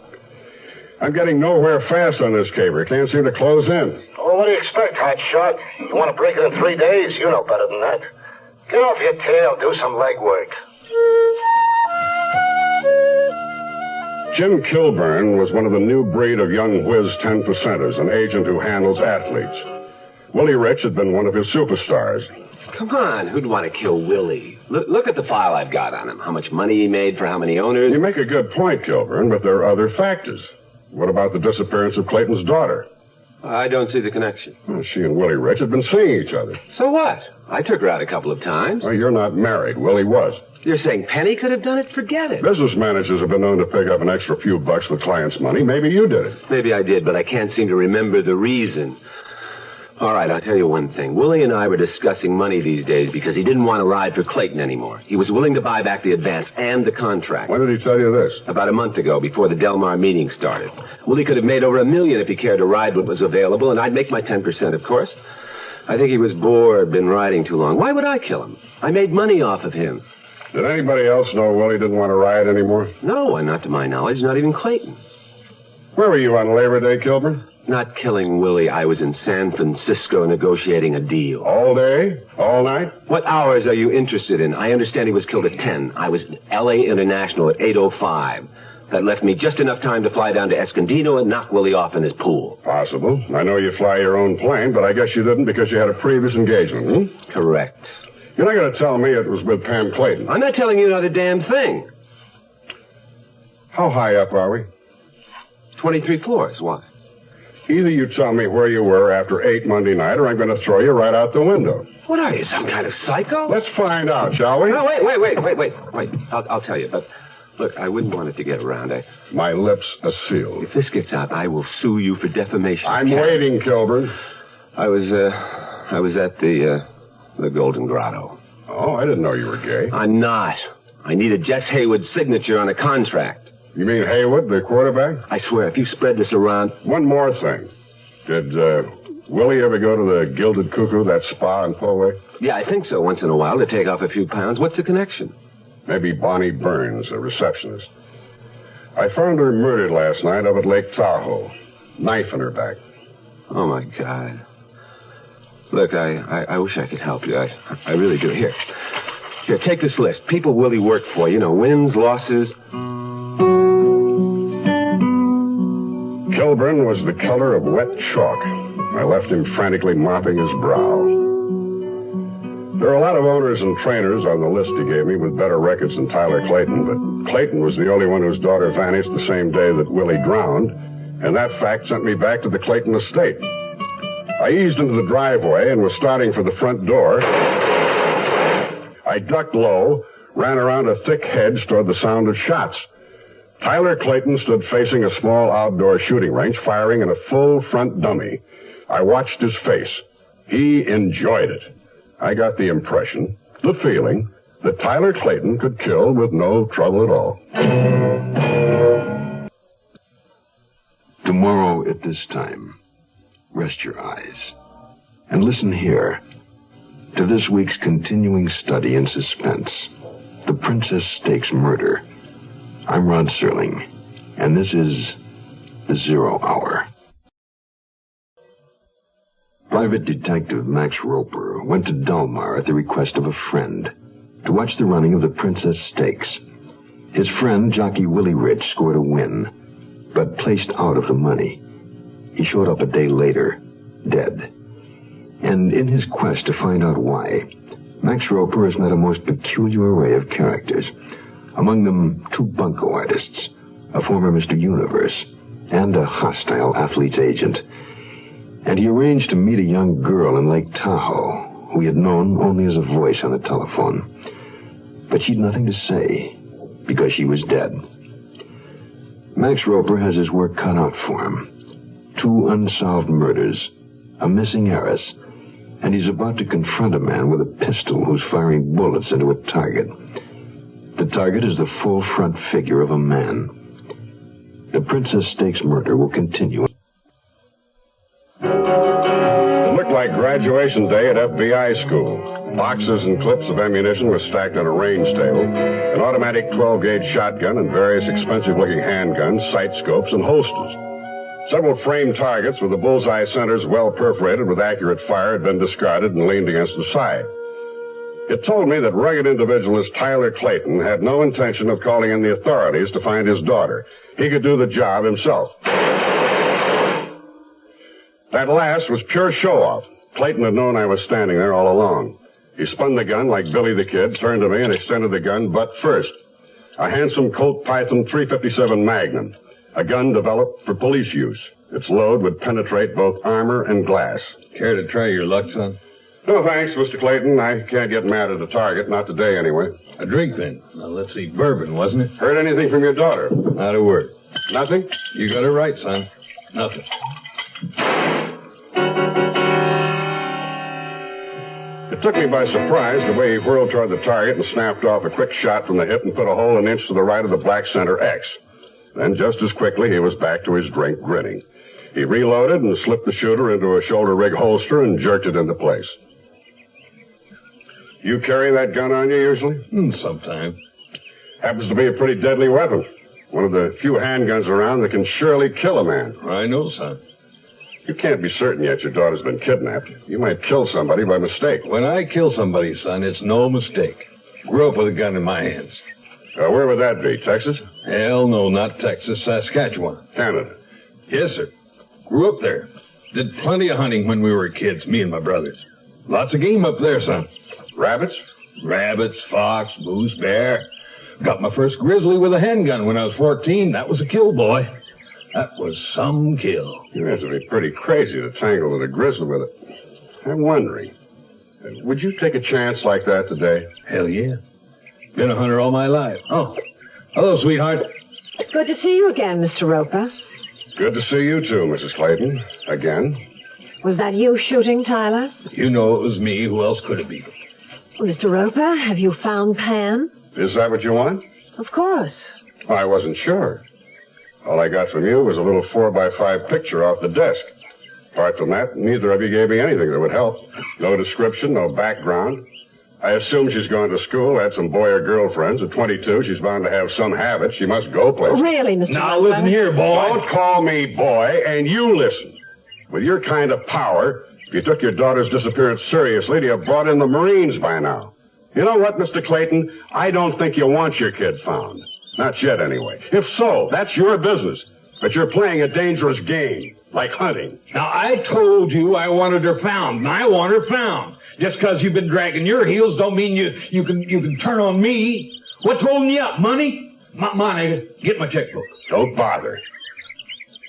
I'm getting nowhere fast on this caper. Can't seem to close in. Oh, what do you expect, hot shot? You want to break it in 3 days? You know better than that. Get off your tail, do some legwork. Jim Kilburn was one of the new breed of young whiz 10%ers, an agent who handles athletes. Willie Rich had been one of his superstars. Come on, who'd want to kill Willie? Look at the file I've got on him. How much money he made for how many owners. You make a good point, Kilburn, but there are other factors. What about the disappearance of Clayton's daughter? I don't see the connection. Well, she and Willie Rich had been seeing each other. So what? I took her out a couple of times. Well, you're not married. Willie was. You're saying Penny could have done it? Forget it. Business managers have been known to pick up an extra few bucks with clients' money. Maybe you did it. Maybe I did, but I can't seem to remember the reason. All right, I'll tell you one thing. Willie and I were discussing money these days because he didn't want to ride for Clayton anymore. He was willing to buy back the advance and the contract. When did he tell you this? About a month ago, before the Del Mar meeting started. Willie could have made over $1 million if he cared to ride what was available, and I'd make my 10%, of course. I think he was bored, been riding too long. Why would I kill him? I made money off of him. Did anybody else know Willie didn't want to ride anymore? No, not to my knowledge, not even Clayton. Where were you on Labor Day, Kilburn? Not killing Willie. I was in San Francisco negotiating a deal. All day? All night? What hours are you interested in? I understand he was killed at 10. I was at L.A. International at 8:05. That left me just enough time to fly down to Escondido and knock Willie off in his pool. Possible. I know you fly your own plane, but I guess you didn't because you had a previous engagement, Correct. You're not going to tell me it was with Pam Clayton. I'm not telling you not a damn thing. How high up are we? 23 floors. Why? Either you tell me where you were after 8 Monday night, or I'm going to throw you right out the window. What are you, some kind of psycho? Let's find out, shall we? No, wait. I'll tell you, but Look, I wouldn't want it to get around. My lips are sealed. If this gets out, I will sue you for defamation. I'm waiting, Kilburn. I was at the Golden Grotto. Oh, I didn't know you were gay. I'm not. I needed Jess Haywood's signature on a contract. You mean Haywood, the quarterback? I swear, if you spread this around... One more thing. Did Willie ever go to the Gilded Cuckoo, that spa in Poway? Yeah, I think so, once in a while, to take off a few pounds. What's the connection? Maybe Bonnie Burns, a receptionist. I found her murdered last night up at Lake Tahoe. Knife in her back. Oh, my God. Look, I wish I could help you. I really do. Here, take this list. People Willie worked for, wins, losses. Kilburn was the color of wet chalk. I left him frantically mopping his brow. There are a lot of owners and trainers on the list he gave me with better records than Tyler Clayton, but Clayton was the only one whose daughter vanished the same day that Willie drowned, and that fact sent me back to the Clayton estate. I eased into the driveway and was starting for the front door. I ducked low, ran around a thick hedge toward the sound of shots. Tyler Clayton stood facing a small outdoor shooting range, firing in a full front dummy. I watched his face. He enjoyed it. I got the impression, the feeling, that Tyler Clayton could kill with no trouble at all. Tomorrow at this time, rest your eyes and listen here to this week's continuing study in suspense, The Princess Stakes Murder. I'm Rod Serling, and this is The Zero Hour. Private Detective Max Roper went to Delmar at the request of a friend to watch the running of the Princess Stakes. His friend, jockey Willie Rich, scored a win, but placed out of the money. He showed up a day later, dead. And in his quest to find out why, Max Roper has met a most peculiar array of characters. Among them, 2 bunco artists, a former Mr. Universe, and a hostile athlete's agent. And he arranged to meet a young girl in Lake Tahoe, who he had known only as a voice on the telephone. But she'd nothing to say, because she was dead. Max Roper has his work cut out for him. 2 unsolved murders, a missing heiress, and he's about to confront a man with a pistol who's firing bullets into a target. The target is the full front figure of a man. The Princess Stakes Murder will continue. It looked like graduation day at FBI school. Boxes and clips of ammunition were stacked on a range table. An automatic 12-gauge shotgun and various expensive-looking handguns, sight scopes, and holsters. Several framed targets with the bullseye centers well perforated with accurate fire had been discarded and leaned against the side. It told me that rugged individualist Tyler Clayton had no intention of calling in the authorities to find his daughter. He could do the job himself. That last was pure show-off. Clayton had known I was standing there all along. He spun the gun like Billy the Kid, turned to me, and extended the gun butt first. A handsome Colt Python .357 Magnum, a gun developed for police use. Its load would penetrate both armor and glass. Care to try your luck, son? No, thanks, Mr. Clayton. I can't get mad at a target, not today anyway. A drink, then. Now, let's see. Bourbon, wasn't it? Heard anything from your daughter? Not a word. Nothing? You got it right, son. Nothing. It took me by surprise the way he whirled toward the target and snapped off a quick shot from the hip and put a hole an inch to the right of the black center X. Then, just as quickly, he was back to his drink, grinning. He reloaded and slipped the shooter into a shoulder rig holster and jerked it into place. You carry that gun on you usually? Sometimes. Happens to be a pretty deadly weapon. One of the few handguns around that can surely kill a man. I know, son. You can't be certain yet your daughter's been kidnapped. You might kill somebody by mistake. When I kill somebody, son, it's no mistake. Grew up with a gun in my hands. Where would that be, Texas? Hell no, not Texas, Saskatchewan. Canada? Yes, sir. Grew up there. Did plenty of hunting when we were kids, me and my brothers. Lots of game up there, son. Rabbits? Rabbits, fox, moose, bear. Got my first grizzly with a handgun when I was 14. That was a kill, boy. That was some kill. You have to be pretty crazy to tangle with a grizzly with it. I'm wondering, would you take a chance like that today? Hell yeah. Been a hunter all my life. Oh, Hello, sweetheart. Good to see you again, Mr. Roper. Good to see you, too, Mrs. Clayton. Again. Was that you shooting, Tyler? You know it was me. Who else could it be? Mr. Roper, have you found Pam? Is that what you want? Of course. I wasn't sure. All I got from you was a little 4x5 picture off the desk. Apart from that, neither of you gave me anything that would help. No description, no background. I assume she's gone to school, had some boy or girl friends. At 22, she's bound to have some habit. She must go places. Really, Mr. Now, Roper? listen here, boy. Don't call me boy, and you listen. With your kind of power, if you took your daughter's disappearance seriously, you'd have brought in the Marines by now. You know what, Mr. Clayton? I don't think you want your kid found. Not yet, anyway. If so, that's your business. But you're playing a dangerous game, like hunting. Now, I told you I wanted her found, and I want her found. Just because you've been dragging your heels don't mean you can turn on me. What's holding you up, money? Money, get my checkbook. Don't bother.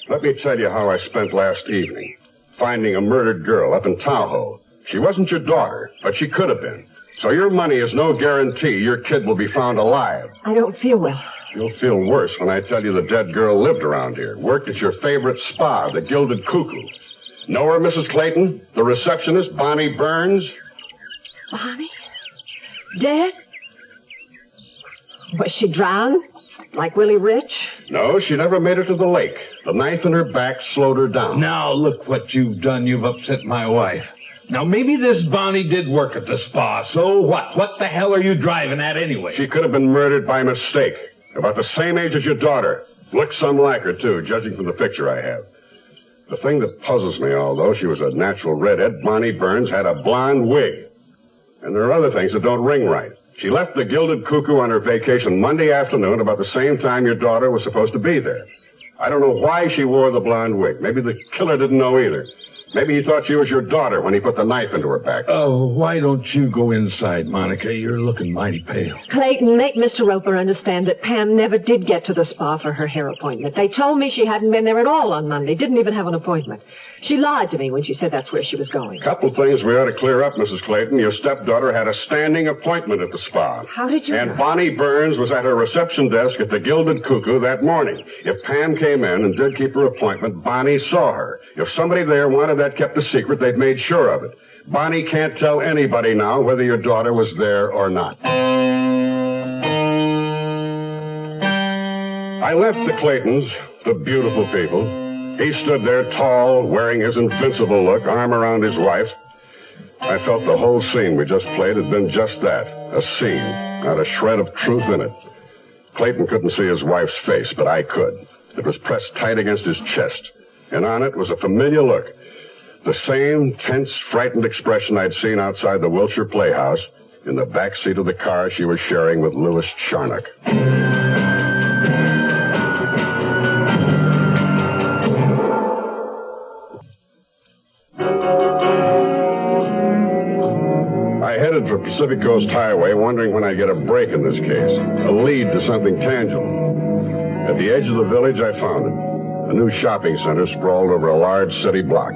Let me tell you how I spent last evening. Finding a murdered girl up in Tahoe. She wasn't your daughter, but she could have been. So your money is no guarantee your kid will be found alive. I don't feel well. You'll feel worse when I tell you the dead girl lived around here. Worked at your favorite spa, the Gilded Cuckoo. Know her, Mrs. Clayton? The receptionist, Bonnie Burns? Bonnie? Dead? Was she drowned? Like Willie Rich? No, she never made it to the lake. The knife in her back slowed her down. Now, look what you've done. You've upset my wife. Now, maybe this Bonnie did work at the spa. So what? What the hell are you driving at anyway? She could have been murdered by mistake. About the same age as your daughter. Looks some like her, too, judging from the picture I have. The thing that puzzles me, although she was a natural redhead, Bonnie Burns had a blonde wig. And there are other things that don't ring right. She left the Gilded Cuckoo on her vacation Monday afternoon about the same time your daughter was supposed to be there. I don't know why she wore the blonde wig. Maybe the killer didn't know either. Maybe he thought she was your daughter when he put the knife into her back. Oh, why don't you go inside, Monica? You're looking mighty pale. Clayton, make Mr. Roper understand that Pam never did get to the spa for her hair appointment. They told me she hadn't been there at all on Monday, didn't even have an appointment. She lied to me when she said that's where she was going. Couple things we ought to clear up, Mrs. Clayton. Your stepdaughter had a standing appointment at the spa. How did you And know? Bonnie Burns was at her reception desk at the Gilded Cuckoo that morning. If Pam came in and did keep her appointment, Bonnie saw her. If somebody there wanted that kept a secret, they've made sure of it. Bonnie can't tell anybody now whether your daughter was there or not. I left the Claytons, the beautiful people. He stood there tall, wearing his invincible look, arm around his wife. I felt the whole scene we just played had been just that, a scene, not a shred of truth in it. Clayton couldn't see his wife's face, but I could. It was pressed tight against his chest, and on it was a familiar look. The same tense, frightened expression I'd seen outside the Wilshire Playhouse in the back seat of the car she was sharing with Louis Charnock. I headed for Pacific Coast Highway, wondering when I'd get a break in this case, a lead to something tangible. At the edge of the village, I found it. A new shopping center sprawled over a large city block.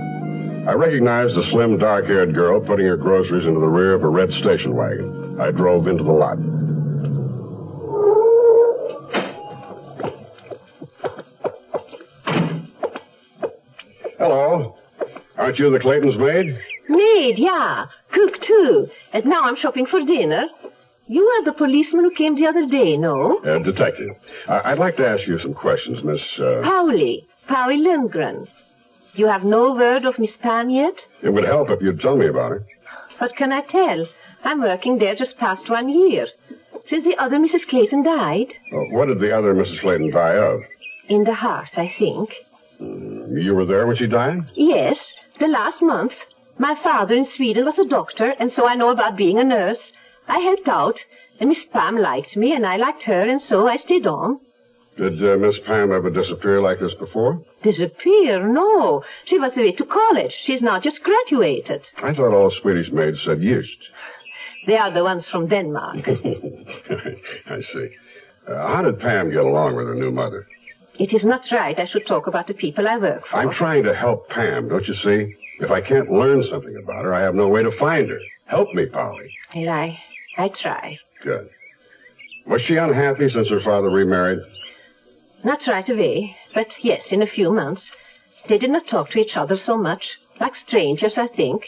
I recognized a slim, dark-haired girl putting her groceries into the rear of a red station wagon. I drove into the lot. Hello. Aren't you the Clayton's maid? Maid, yeah. Cook, too. And now I'm shopping for dinner. You are the policeman who came the other day, no? Detective. I'd like to ask you some questions, Miss... Pauli Lundgren. You have no word of Miss Pam yet? It would help if you'd tell me about her. What can I tell? I'm working there just past 1 year. Since the other Mrs. Clayton died. What did the other Mrs. Clayton die of? In the heart, I think. You were there when she died? Yes, the last month. My father in Sweden was a doctor, and so I know about being a nurse. I helped out, and Miss Pam liked me, and I liked her, and so I stayed on. Did Miss Pam ever disappear like this before? Disappear? No. She was away to college. She's now just graduated. I thought all Swedish maids said just. They are the ones from Denmark. I see. How did Pam get along with her new mother? It is not right I should talk about the people I work for. I'm trying to help Pam, don't you see? If I can't learn something about her, I have no way to find her. Help me, Polly. Well, I try. Good. Was she unhappy since her father remarried? Not right away, but yes, in a few months. They did not talk to each other so much. Like strangers, I think.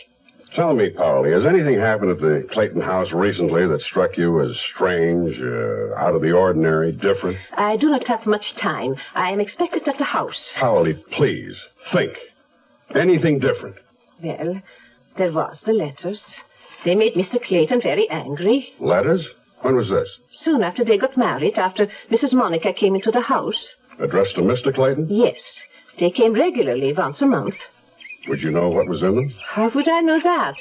Tell me, Polly, has anything happened at the Clayton house recently that struck you as strange, out of the ordinary, different? I do not have much time. I am expected at the house. Polly, please, think. Anything different? Well, there was the letters. They made Mr. Clayton very angry. Letters? When was this? Soon after they got married, after Mrs. Monica came into the house. Addressed to Mr. Clayton? Yes. They came regularly, once a month. Would you know what was in them? How would I know that?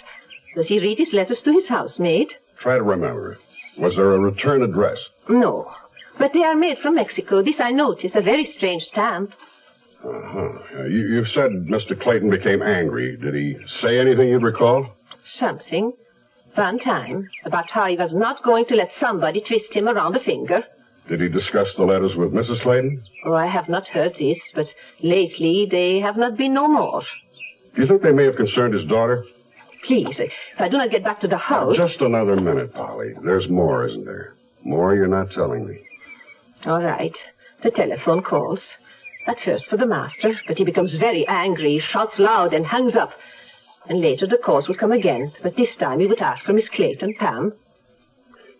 Does he read his letters to his housemaid? Try to remember. Was there a return address? No. But they are made from Mexico. This I noticed. A very strange stamp. Uh-huh. You said Mr. Clayton became angry. Did he say anything you'd recall? Something. One time. About how he was not going to let somebody twist him around the finger. Did he discuss the letters with Mrs. Clayton? Oh, I have not heard this, but lately they have not been no more. Do you think they may have concerned his daughter? Please, if I do not get back to the house... Just another minute, Polly. There's more, isn't there? More you're not telling me. All right. The telephone calls. At first for the master, but he becomes very angry, he shouts loud and hangs up. And later the calls would come again, but this time he would ask for Miss Clayton, Pam.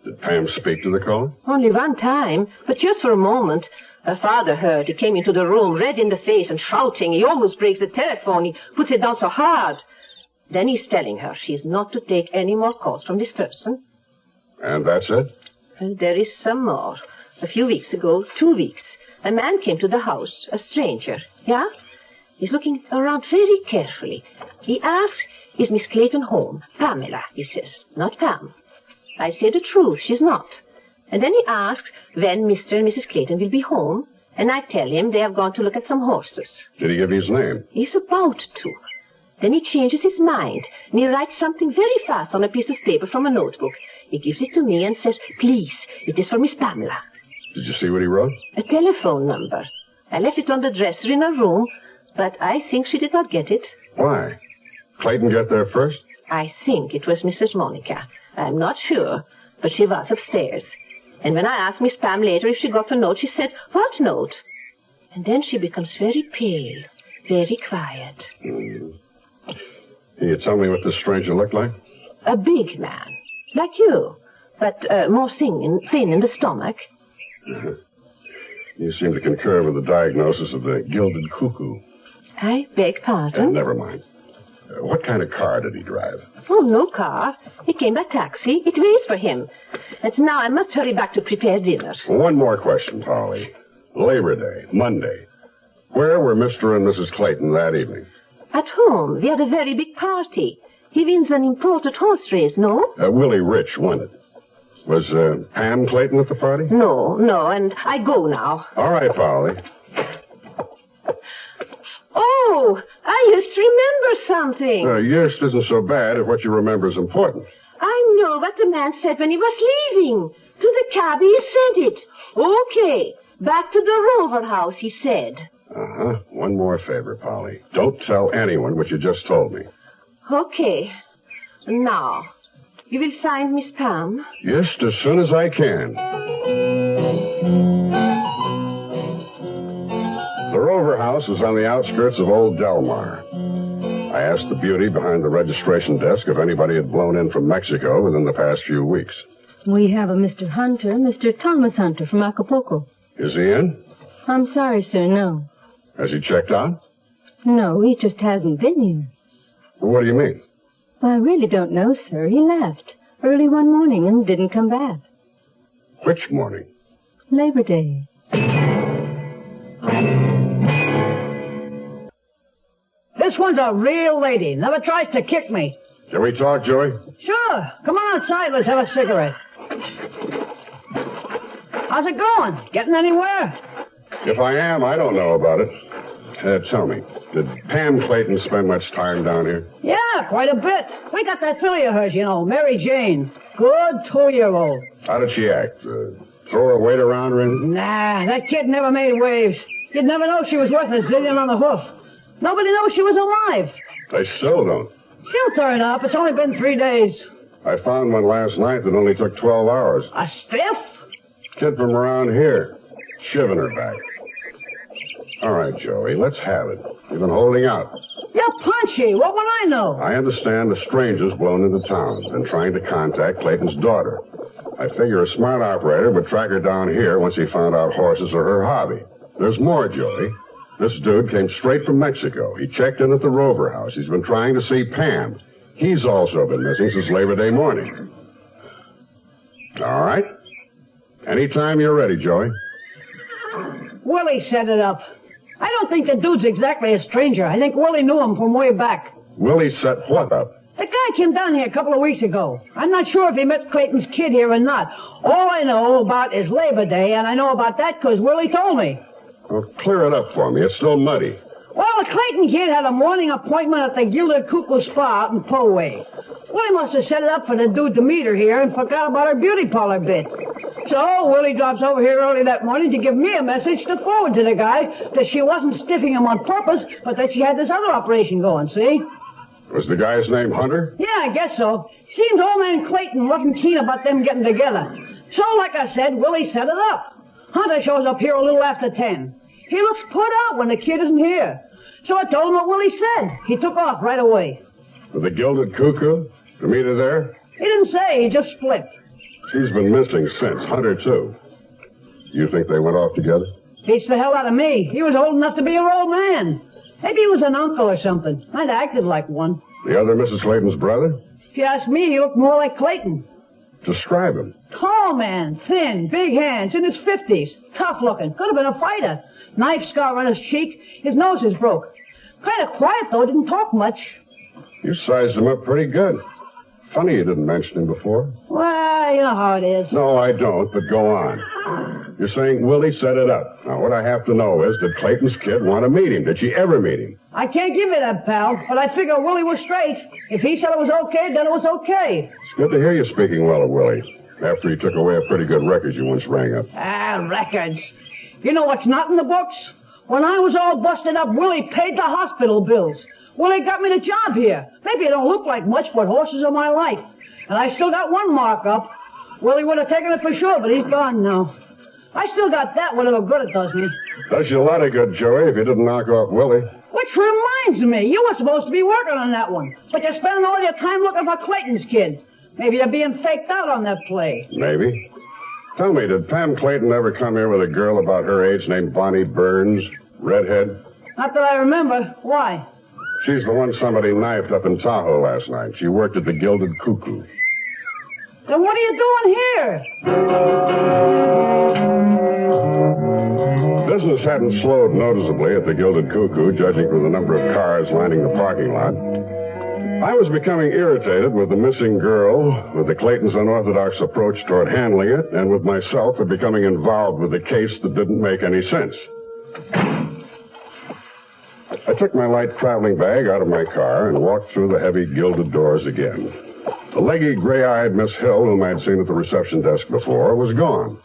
Did Pam speak to the caller? Only one time, but just for a moment. Her father heard. He came into the room, red in the face and shouting. He almost breaks the telephone. He puts it down so hard. Then he's telling her she's not to take any more calls from this person. And that's it? And there is some more. A few weeks ago, 2 weeks, a man came to the house, a stranger. Yeah? He's looking around very carefully. He asks, is Miss Clayton home? Pamela, he says, not Pam. I say the truth, she's not. And then he asks when Mr. and Mrs. Clayton will be home, and I tell him they have gone to look at some horses. Did he give you his name? He's about to. Then he changes his mind, and he writes something very fast on a piece of paper from a notebook. He gives it to me and says, please, it is for Miss Pamela. Did you see what he wrote? A telephone number. I left it on the dresser in her room, but I think she did not get it. Why? Clayton get there first? I think it was Mrs. Monica. I'm not sure, but she was upstairs. And when I asked Miss Pam later if she got the note, she said, what note? And then she becomes very pale, very quiet. Can you tell me what this stranger looked like? A big man, like you, but more thin in the stomach. You seem to concur with the diagnosis of the gilded cuckoo. I beg pardon? Never mind. What kind of car did he drive? Oh, no car. He came by taxi. It waits for him. And now I must hurry back to prepare dinner. One more question, Polly. Labor Day, Monday. Where were Mr. and Mrs. Clayton that evening? At home. We had a very big party. He wins an imported horse race, no? Willie Rich won it. Was Pam Clayton at the party? No, and I go now. All right, Polly. Oh, I used to remember something. Yours isn't so bad if what you remember is important. I know what the man said when he was leaving. To the cabby, he said it. Okay, back to the Rover house, he said. Uh-huh. One more favor, Polly. Don't tell anyone what you just told me. Okay. Now, you will find Miss Pam? Just as soon as I can. The Rover house is on the outskirts of Old Delmar. I asked the beauty behind the registration desk if anybody had blown in from Mexico within the past few weeks. We have a Mr. Hunter, Mr. Thomas Hunter from Acapulco. Is he in? I'm sorry, sir, no. Has he checked out? No, he just hasn't been here. What do you mean? Well, I really don't know, sir. He left early one morning and didn't come back. Which morning? Labor Day. This one's a real lady. Never tries to kick me. Can we talk, Joey? Sure. Come on outside. Let's have a cigarette. How's it going? Getting anywhere? If I am, I don't know about it. Tell me, did Pam Clayton spend much time down here? Yeah, quite a bit. We got that filly of hers, you know, Mary Jane. Good 2-year-old. How did she act? Throw her weight around or anything? Nah, that kid never made waves. You'd never know she was worth a zillion on the hoof. Nobody knows she was alive. They still don't. She'll turn up. It's only been 3 days. I found one last night that only took 12 hours. A stiff? Kid from around here. Shiving her back. All right, Joey, let's have it. You've been holding out. You're punchy. What would I know? I understand the stranger's blown into town and trying to contact Clayton's daughter. I figure a smart operator would track her down here once he found out horses are her hobby. There's more, Joey. This dude came straight from Mexico. He checked in at the Rover house. He's been trying to see Pam. He's also been missing since Labor Day morning. All right. Anytime you're ready, Joey. Willie set it up. I don't think the dude's exactly a stranger. I think Willie knew him from way back. Willie set what up? The guy came down here a couple of weeks ago. I'm not sure if he met Clayton's kid here or not. All I know about is Labor Day, and I know about that because Willie told me. Well, clear it up for me. It's still muddy. Well, the Clayton kid had a morning appointment at the Gilded Cuckoo Spa out in Poway. Willie must have set it up for the dude to meet her here and forgot about her beauty parlor bit. So Willie drops over here early that morning to give me a message to forward to the guy that she wasn't stiffing him on purpose, but that she had this other operation going, see? Was the guy's name Hunter? Yeah, I guess so. Seems old man Clayton wasn't keen about them getting together. So, like I said, Willie set it up. Hunter shows up here a little after 10. He looks put out when the kid isn't here. So I told him what Willie said. He took off right away. With the Gilded Cuckoo? To meet her there? He didn't say. He just split. She's been missing since. Hunter, too. You think they went off together? Beats the hell out of me. He was old enough to be your old man. Maybe he was an uncle or something. I'd acted like one. The other Mrs. Clayton's brother? If you ask me, he looked more like Clayton. Describe him. Tall man, thin, big hands, in his 50s. Tough looking. Could have been a fighter. Knife scar on his cheek. His nose is broke. Kind of quiet, though. Didn't talk much. You sized him up pretty good. Funny you didn't mention him before. Well, you know how it is. No, I don't, but go on. You're saying Willie set it up. Now, what I have to know is, did Clayton's kid want to meet him? Did she ever meet him? I can't give you that, pal, but I figure Willie was straight. If he said it was okay, then it was okay. It's good to hear you speaking well of Willie, after he took away a pretty good record you once rang up. Records. You know what's not in the books? When I was all busted up, Willie paid the hospital bills. Willie got me the job here. Maybe it don't look like much, but horses are my life. And I still got one mark up. Willie would have taken it for sure, but he's gone now. I still got that, whatever good it does me. Does you a lot of good, Joey, if you didn't knock off Willie. Which reminds me, you were supposed to be working on that one. But you're spending all your time looking for Clayton's kid. Maybe you're being faked out on that play. Maybe. Tell me, did Pam Clayton ever come here with a girl about her age named Bonnie Burns? Redhead? Not that I remember. Why? She's the one somebody knifed up in Tahoe last night. She worked at the Gilded Cuckoo. Then what are you doing here? Business hadn't slowed noticeably at the Gilded Cuckoo, judging from the number of cars lining the parking lot. I was becoming irritated with the missing girl, with the Clayton's unorthodox approach toward handling it, and with myself for becoming involved with a case that didn't make any sense. I took my light traveling bag out of my car and walked through the heavy gilded doors again. The leggy, gray-eyed Miss Hill, whom I'd seen at the reception desk before, was gone.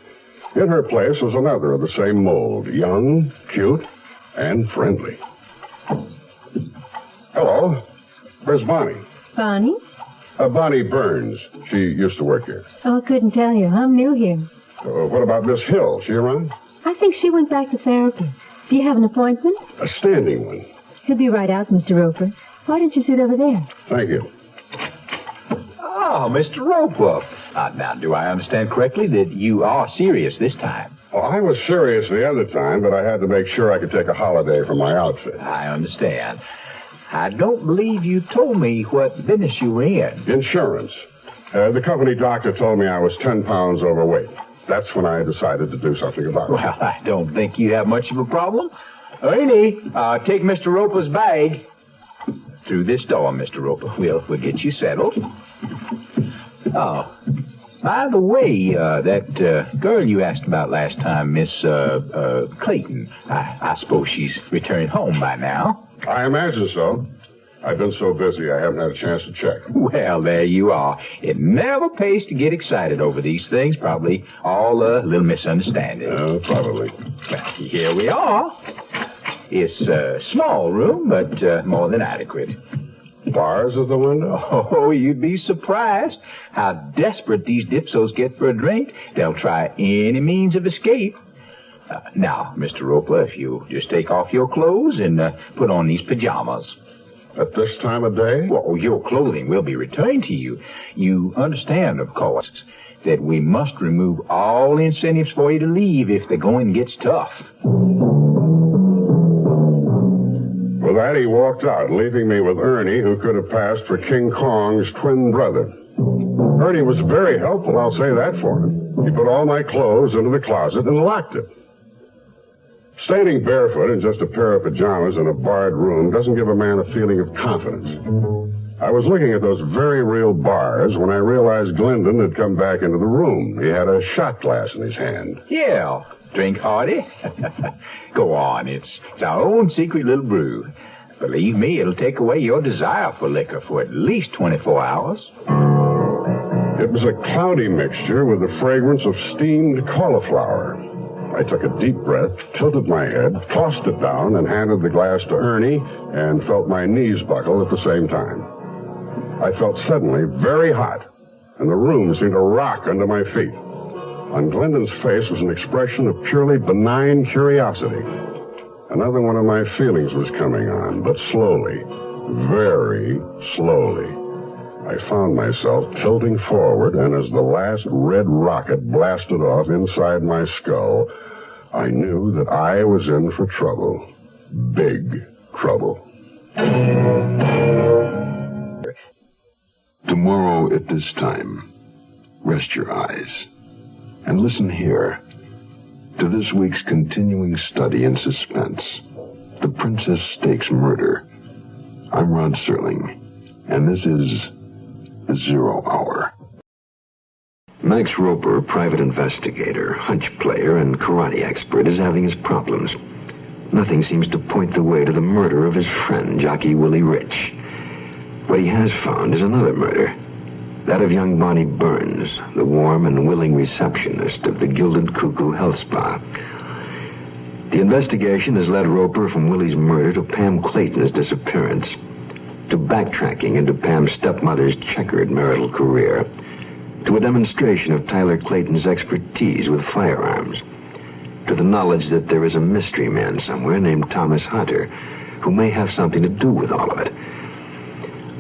In her place was another of the same mold, young, cute, and friendly. Hello. Where's Bonnie? Bonnie? Bonnie Burns. She used to work here. Oh, I couldn't tell you. I'm new here. What about Miss Hill? She around? I think she went back to therapy. Do you have an appointment? A standing one. He'll be right out, Mr. Roper. Why don't you sit over there? Thank you. Oh, Mr. Roper. Now, do I understand correctly that you are serious this time? Well, I was serious the other time, but I had to make sure I could take a holiday from my outfit. I understand. I don't believe you told me what business you were in. Insurance. The company doctor told me I was 10 pounds overweight. That's when I decided to do something about it. Well, I don't think you have much of a problem. Ernie, take Mr. Roper's bag. Through this door, Mr. Roper. We'll get you settled. Oh, by the way, that girl you asked about last time, Miss Clayton, I suppose she's returned home by now. I imagine so. I've been so busy I haven't had a chance to check. Well, there you are. It never pays to get excited over these things. Probably all a little misunderstanding. Probably. Well, here we are. It's a small room, but more than adequate. bars at the window? Oh, you'd be surprised how desperate these dipsos get for a drink. They'll try any means of escape. Now, Mr. Roper, if you just take off your clothes and put on these pajamas. At this time of day? Well, your clothing will be returned to you. You understand, of course, that we must remove all incentives for you to leave if the going gets tough. With that, he walked out, leaving me with Ernie, who could have passed for King Kong's twin brother. Ernie was very helpful, I'll say that for him. He put all my clothes into the closet and locked it. Standing barefoot in just a pair of pajamas in a barred room doesn't give a man a feeling of confidence. I was looking at those very real bars when I realized Glendon had come back into the room. He had a shot glass in his hand. Yeah, drink hearty. Go on, it's our own secret little brew. Believe me, it'll take away your desire for liquor for at least 24 hours. It was a cloudy mixture with the fragrance of steamed cauliflower. I took a deep breath, tilted my head, tossed it down, and handed the glass to Ernie, and felt my knees buckle at the same time. I felt suddenly very hot, and the room seemed to rock under my feet. On Glendon's face was an expression of purely benign curiosity. Another one of my feelings was coming on, but slowly, very slowly. I found myself tilting forward, and as the last red rocket blasted off inside my skull, I knew that I was in for trouble. Big trouble. Tomorrow at this time, rest your eyes and listen here to this week's continuing study in suspense, The Princess Stakes Murder. I'm Rod Serling, and this is The 0 Hour. Max Roper, private investigator, hunch player, and karate expert, is having his problems. Nothing seems to point the way to the murder of his friend, jockey Willie Rich. What he has found is another murder, that of young Bonnie Burns, the warm and willing receptionist of the Gilded Cuckoo Health Spa. The investigation has led Roper from Willie's murder to Pam Clayton's disappearance, to backtracking into Pam's stepmother's checkered marital career, to a demonstration of Tyler Clayton's expertise with firearms, to the knowledge that there is a mystery man somewhere named Thomas Hunter who may have something to do with all of it.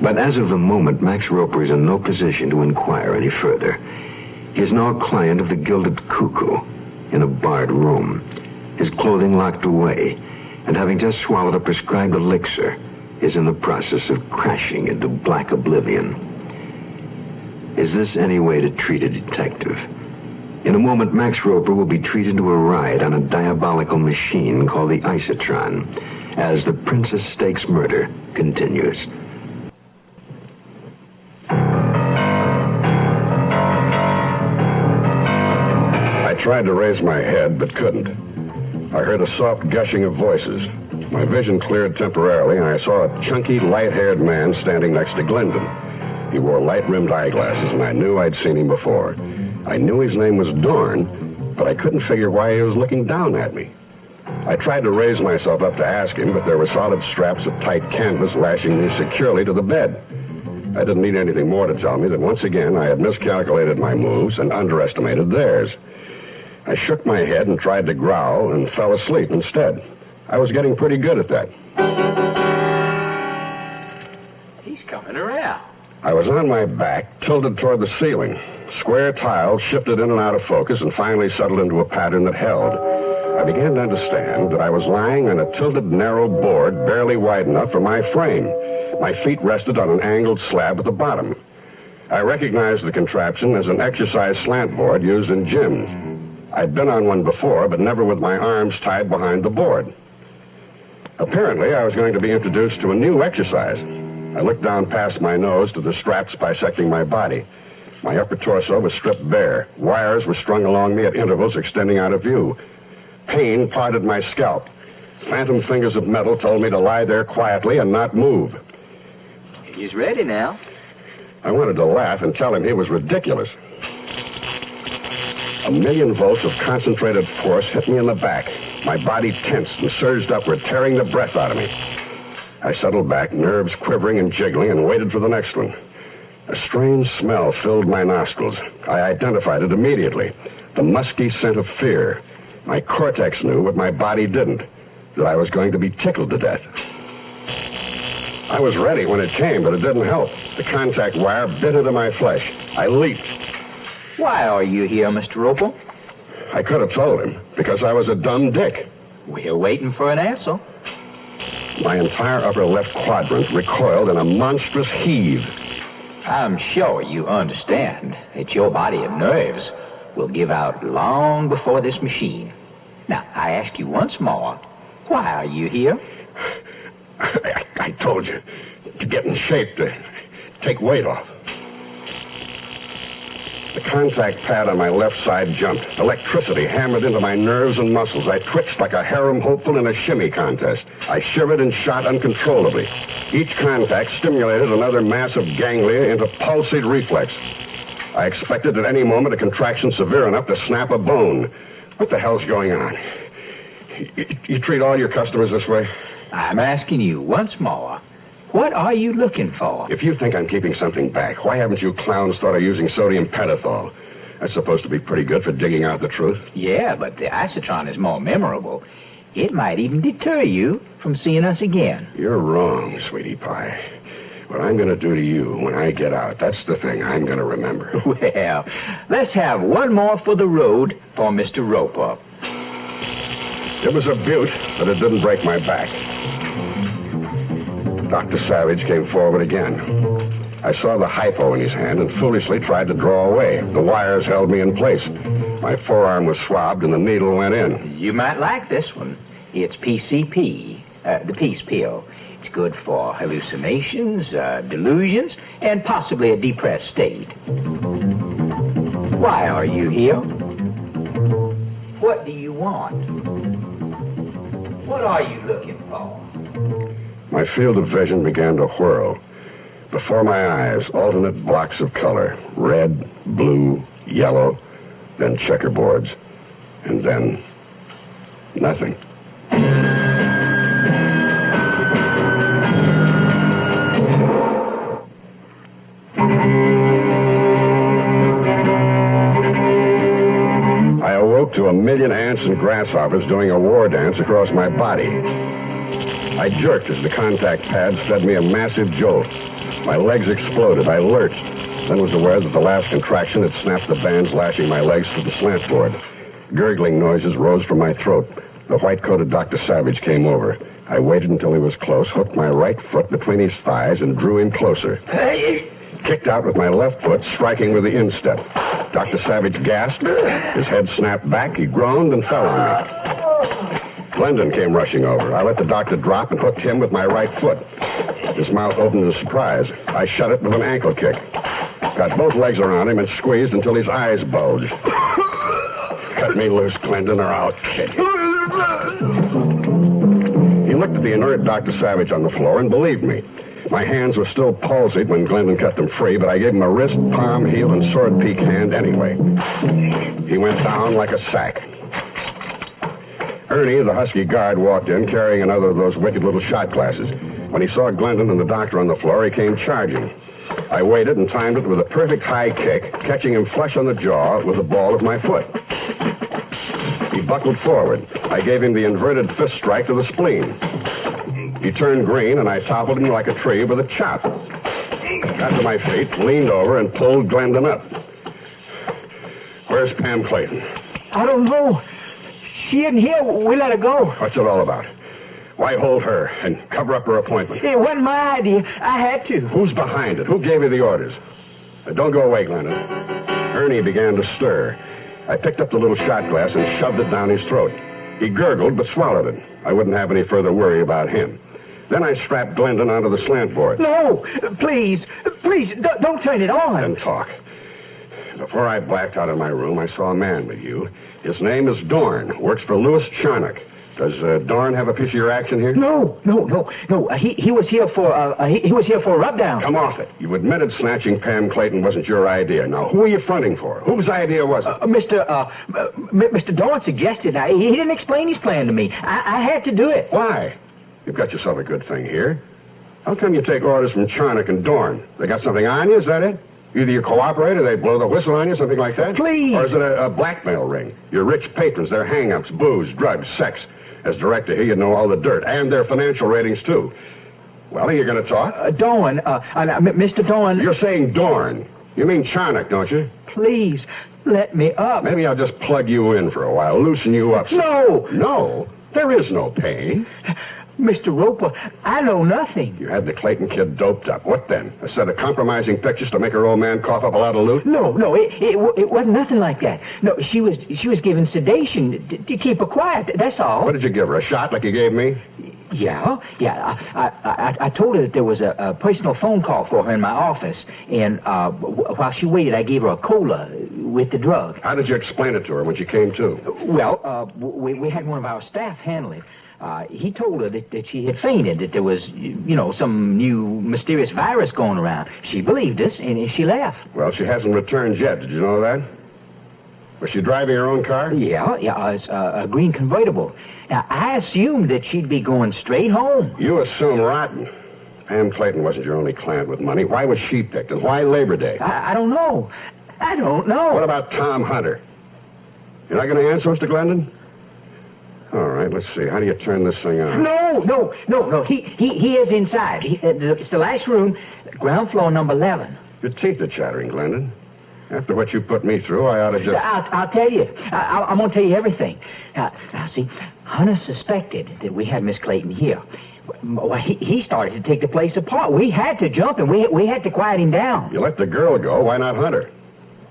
But as of the moment, Max Roper is in no position to inquire any further. He is now a client of the Gilded Cuckoo in a barred room, his clothing locked away, and having just swallowed a prescribed elixir, is in the process of crashing into black oblivion. Is this any way to treat a detective? In a moment, Max Roper will be treated to a ride on a diabolical machine called the Isotron, as The Princess Stakes Murder continues. I tried to raise my head, but couldn't. I heard a soft gushing of voices. My vision cleared temporarily, and I saw a chunky, light-haired man standing next to Glendon. He wore light-rimmed eyeglasses, and I knew I'd seen him before. I knew his name was Dorn, but I couldn't figure why he was looking down at me. I tried to raise myself up to ask him, but there were solid straps of tight canvas lashing me securely to the bed. I didn't need anything more to tell me that once again I had miscalculated my moves and underestimated theirs. I shook my head and tried to growl and fell asleep instead. I was getting pretty good at that. He's coming around. I was on my back, tilted toward the ceiling. Square tiles shifted in and out of focus and finally settled into a pattern that held. I began to understand that I was lying on a tilted, narrow board barely wide enough for my frame. My feet rested on an angled slab at the bottom. I recognized the contraption as an exercise slant board used in gyms. I'd been on one before, but never with my arms tied behind the board. Apparently, I was going to be introduced to a new exercise. I looked down past my nose to the straps bisecting my body. My upper torso was stripped bare. Wires were strung along me at intervals extending out of view. Pain parted my scalp. Phantom fingers of metal told me to lie there quietly and not move. He's ready now. I wanted to laugh and tell him he was ridiculous. 1,000,000 volts of concentrated force hit me in the back. My body tensed and surged upward, tearing the breath out of me. I settled back, nerves quivering and jiggling, and waited for the next one. A strange smell filled my nostrils. I identified it immediately. The musky scent of fear. My cortex knew what my body didn't, that I was going to be tickled to death. I was ready when it came, but it didn't help. The contact wire bit into my flesh. I leaped. Why are you here, Mr. Roper? I could have told him, because I was a dumb dick. We're waiting for an answer. My entire upper left quadrant recoiled in a monstrous heave. I'm sure you understand that your body and nerves will give out long before this machine. Now, I ask you once more, why are you here? I told you, to get in shape, to take weight off. The contact pad on my left side jumped. Electricity hammered into my nerves and muscles. I twitched like a harem hopeful in a shimmy contest. I shivered and shot uncontrollably. Each contact stimulated another mass of ganglia into pulsate reflex. I expected at any moment a contraction severe enough to snap a bone. What the hell's going on? You treat all your customers this way? I'm asking you once more, what are you looking for? If you think I'm keeping something back, why haven't you clowns thought of using sodium pentothal? That's supposed to be pretty good for digging out the truth. Yeah, but the acetron is more memorable. It might even deter you from seeing us again. You're wrong, sweetie pie. What I'm going to do to you when I get out, that's the thing I'm going to remember. Well, let's have one more for the road for Mr. Roper. It was a beaut, but it didn't break my back. Dr. Savage came forward again. I saw the hypo in his hand and foolishly tried to draw away. The wires held me in place. My forearm was swabbed and the needle went in. You might like this one. It's PCP, the peace pill. It's good for hallucinations, delusions, and possibly a depressed state. Why are you here? What do you want? What are you looking for? My field of vision began to whirl. Before my eyes, alternate blocks of color. Red, blue, yellow, then checkerboards, and then nothing. I awoke to a million ants and grasshoppers doing a war dance across my body. I jerked as the contact pad fed me a massive jolt. My legs exploded. I lurched, then was aware that the last contraction had snapped the bands lashing my legs to the slant board. Gurgling noises rose from my throat. The white-coated Dr. Savage came over. I waited until he was close, hooked my right foot between his thighs, and drew him closer. Kicked out with my left foot, striking with the instep. Dr. Savage gasped. His head snapped back. He groaned and fell on me. Glendon came rushing over. I let the doctor drop and hooked him with my right foot. His mouth opened in surprise. I shut it with an ankle kick. Got both legs around him and squeezed until his eyes bulged. Cut me loose, Glendon, or I'll kill you. He looked at the inert Dr. Savage on the floor and believed me. My hands were still palsied when Glendon cut them free, but I gave him a wrist, palm, heel, and sword peak hand anyway. He went down like a sack. Ernie, the husky guard, walked in carrying another of those wicked little shot glasses. When he saw Glendon and the doctor on the floor, he came charging. I waited and timed it with a perfect high kick, catching him flush on the jaw with the ball of my foot. He buckled forward. I gave him the inverted fist strike to the spleen. He turned green, and I toppled him like a tree with a chop. Got to my feet, leaned over, and pulled Glendon up. Where's Pam Clayton? I don't know. She isn't here. We let her go. What's it all about? Why hold her and cover up her appointment? It wasn't my idea. I had to. Who's behind it? Who gave you the orders? Don't go away, Glendon. Ernie began to stir. I picked up the little shot glass and shoved it down his throat. He gurgled but swallowed it. I wouldn't have any further worry about him. Then I strapped Glendon onto the slant board. No, please, don't turn it on. Then talk. Before I blacked out of my room, I saw a man with you. His name is Dorn. Works for Louis Charnock. Does Dorn have a piece of your action here? No. He was here for a rub-down. Come off it. You admitted snatching Pam Clayton wasn't your idea. Now, who are you fronting for? Whose idea was it? Mr. Dorn suggested. He didn't explain his plan to me. I had to do it. Why? You've got yourself a good thing here. How come you take orders from Charnock and Dorn? They got something on you, is that it? Either you cooperate or they blow the whistle on you, something like that? Please! Or is it a blackmail ring? Your rich patrons, their hang-ups, booze, drugs, sex. As director here, you know all the dirt, and their financial ratings, too. Well, are you going to talk? Dorn, Mr. Dorn... You're saying Dorn. You mean Charnock, don't you? Please, let me up. Maybe I'll just plug you in for a while, loosen you up. No! No? There is no pain. Mr. Roper, I know nothing. You had the Clayton kid doped up. What then? A set of compromising pictures to make her old man cough up a lot of loot? No, it wasn't nothing like that. No, she was given sedation to keep her quiet. That's all. What did you give her? A shot like you gave me? Yeah. I told her that there was a personal phone call for her in my office, and while she waited, I gave her a cola with the drug. How did you explain it to her when she came to? Well, we had one of our staff handle it. He told her that she had fainted, that there was, some new mysterious virus going around. She believed us, and she left. Well, she hasn't returned yet. Did you know that? Was she driving her own car? Yeah, it's a green convertible. Now, I assumed that she'd be going straight home. You assume rotten. Pam Clayton wasn't your only client with money. Why was she picked, and why Labor Day? I don't know. I don't know. What about Tom Hunter? You're not going to answer, Mr. Glendon? All right, let's see. How do you turn this thing on? No. He is inside. It's the last room, ground floor, number 11. Your teeth are chattering, Glendon. After what you put me through, I ought to just... I'll tell you. I'm going to tell you everything. Now, see, Hunter suspected that we had Miss Clayton here. Well, he started to take the place apart. We had to jump him. We had to quiet him down. You let the girl go. Why not Hunter?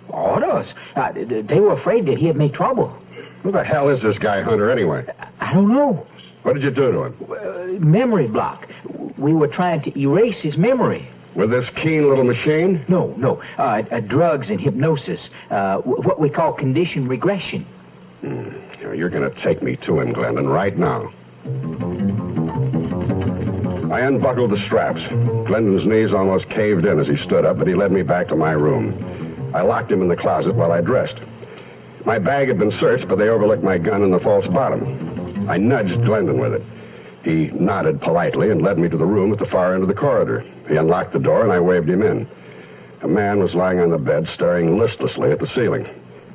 Orders. They were afraid that he'd make trouble. Who the hell is this guy Hunter, anyway? I don't know. What did you do to him? Memory block. We were trying to erase his memory. With this keen little machine? No. Drugs and hypnosis. What we call conditioned regression. You're going to take me to him, Glendon, right now. I unbuckled the straps. Glendon's knees almost caved in as he stood up, but he led me back to my room. I locked him in the closet while I dressed. My bag had been searched, but they overlooked my gun and the false bottom. I nudged Glendon with it. He nodded politely and led me to the room at the far end of the corridor. He unlocked the door, and I waved him in. A man was lying on the bed, staring listlessly at the ceiling.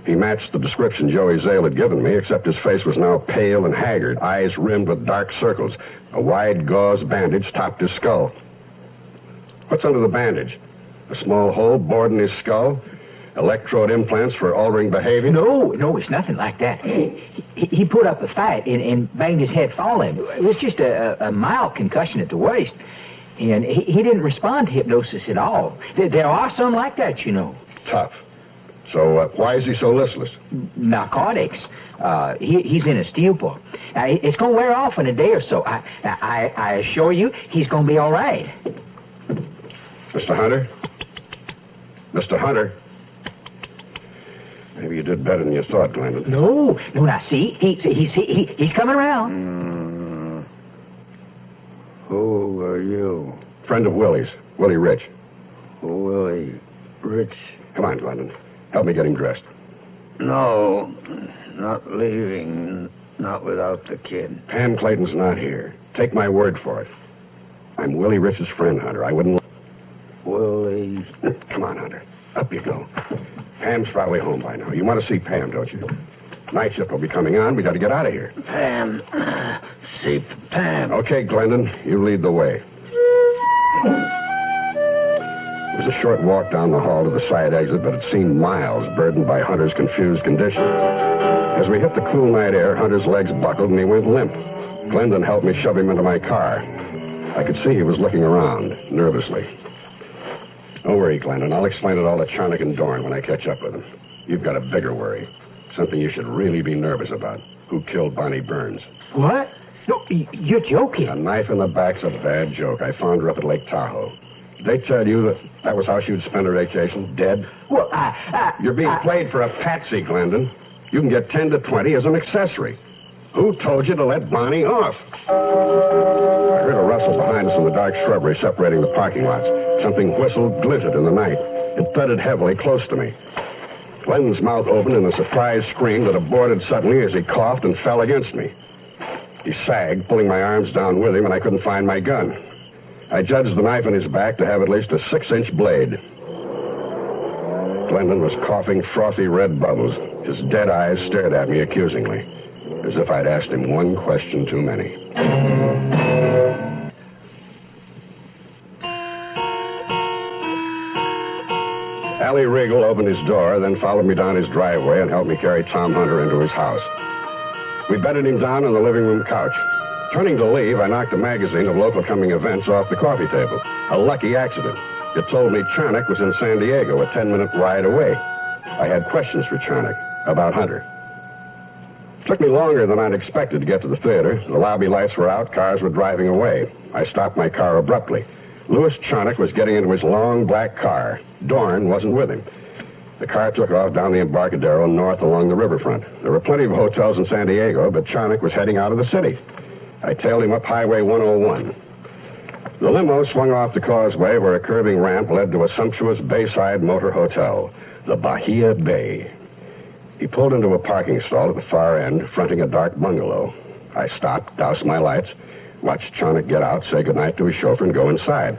He matched the description Joey Zale had given me, except his face was now pale and haggard, eyes rimmed with dark circles. A wide gauze bandage topped his skull. What's under the bandage? A small hole bored in his skull? Electrode implants for altering behavior? No, it's nothing like that. He put up a fight and banged his head falling. It was just a mild concussion at the worst. And he didn't respond to hypnosis at all. There are some like that, you know. Tough. So why is he so listless? Narcotics. He's in a stupor. It's going to wear off in a day or so. I assure you, he's going to be all right. Mr. Hunter? Mr. Hunter? Maybe you did better than you thought, Glendon. No, now see, he's coming around. Who are you? Friend of Willie's, Willie Rich. Willie Rich? Come on, Glendon. Help me get him dressed. No, not leaving, not without the kid. Pam Clayton's not here. Take my word for it. I'm Willie Rich's friend, Hunter. I wouldn't... Willie... Come on, Hunter. Up you go. Pam's probably home by now. You want to see Pam, don't you? Night shift will be coming on. We got to get out of here. Pam. See Pam. Okay, Glendon. You lead the way. It was a short walk down the hall to the side exit, but it seemed miles, burdened by Hunter's confused condition. As we hit the cool night air, Hunter's legs buckled and he went limp. Glendon helped me shove him into my car. I could see he was looking around, nervously. Don't worry, Glendon. I'll explain it all to Charnock and Dorn when I catch up with them. You've got a bigger worry. Something you should really be nervous about. Who killed Bonnie Burns? What? No, you're joking. A knife in the back's a bad joke. I found her up at Lake Tahoe. Did they tell you that was how she would spend her vacation? Dead? Well, You're being played for a patsy, Glendon. You can get 10 to 20 as an accessory. Who told you to let Bonnie off? I heard a rustle behind us in the dark shrubbery separating the parking lots. Something whistled, glinted in the night. It thudded heavily close to me. Glennon's mouth opened in a surprised scream that aborted suddenly as he coughed and fell against me. He sagged, pulling my arms down with him, and I couldn't find my gun. I judged the knife in his back to have at least a 6-inch blade. Glendon was coughing frothy red bubbles. His dead eyes stared at me accusingly, as if I'd asked him one question too many. Allie Regal opened his door, then followed me down his driveway and helped me carry Tom Hunter into his house. We bedded him down on the living room couch. Turning to leave, I knocked a magazine of local coming events off the coffee table. A lucky accident. It told me Charnock was in San Diego, a 10-minute ride away. I had questions for Charnock about Hunter. It took me longer than I'd expected to get to the theater. The lobby lights were out, cars were driving away. I stopped my car abruptly. Louis Charnock was getting into his long black car. Dorn wasn't with him. The car took off down the Embarcadero north along the riverfront. There were plenty of hotels in San Diego, but Charnock was heading out of the city. I tailed him up Highway 101. The limo swung off the causeway where a curving ramp led to a sumptuous bayside motor hotel, the Bahia Bay. He pulled into a parking stall at the far end, fronting a dark bungalow. I stopped, doused my lights, watched Charnock get out, say goodnight to his chauffeur, and go inside.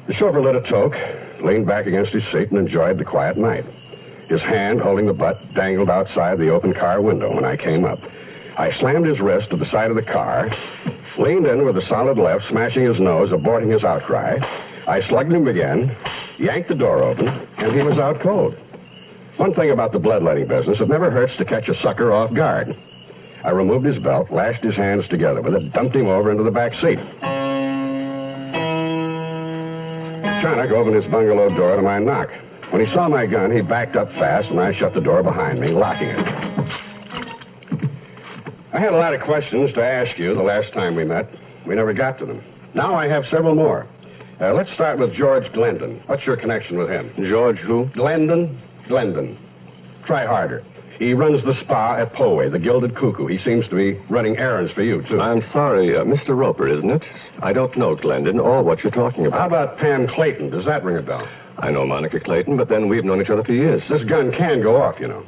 The chauffeur lit a toke, leaned back against his seat, and enjoyed the quiet night. His hand, holding the butt, dangled outside the open car window when I came up. I slammed his wrist to the side of the car, leaned in with a solid left, smashing his nose, aborting his outcry. I slugged him again, yanked the door open, and he was out cold. One thing about the bloodletting business, it never hurts to catch a sucker off guard. I removed his belt, lashed his hands together with it, dumped him over into the back seat. Charnock opened his bungalow door to my knock. When he saw my gun, he backed up fast, and I shut the door behind me, locking it. I had a lot of questions to ask you the last time we met. We never got to them. Now I have several more. Let's start with George Glendon. What's your connection with him? George who? Glendon. Try harder. He runs the spa at Poway, the Gilded Cuckoo. He seems to be running errands for you, too. I'm sorry, Mr. Roper, isn't it? I don't know Glendon or what you're talking about. How about Pam Clayton? Does that ring a bell? I know Monica Clayton, but then we've known each other for years. This gun can go off, you know.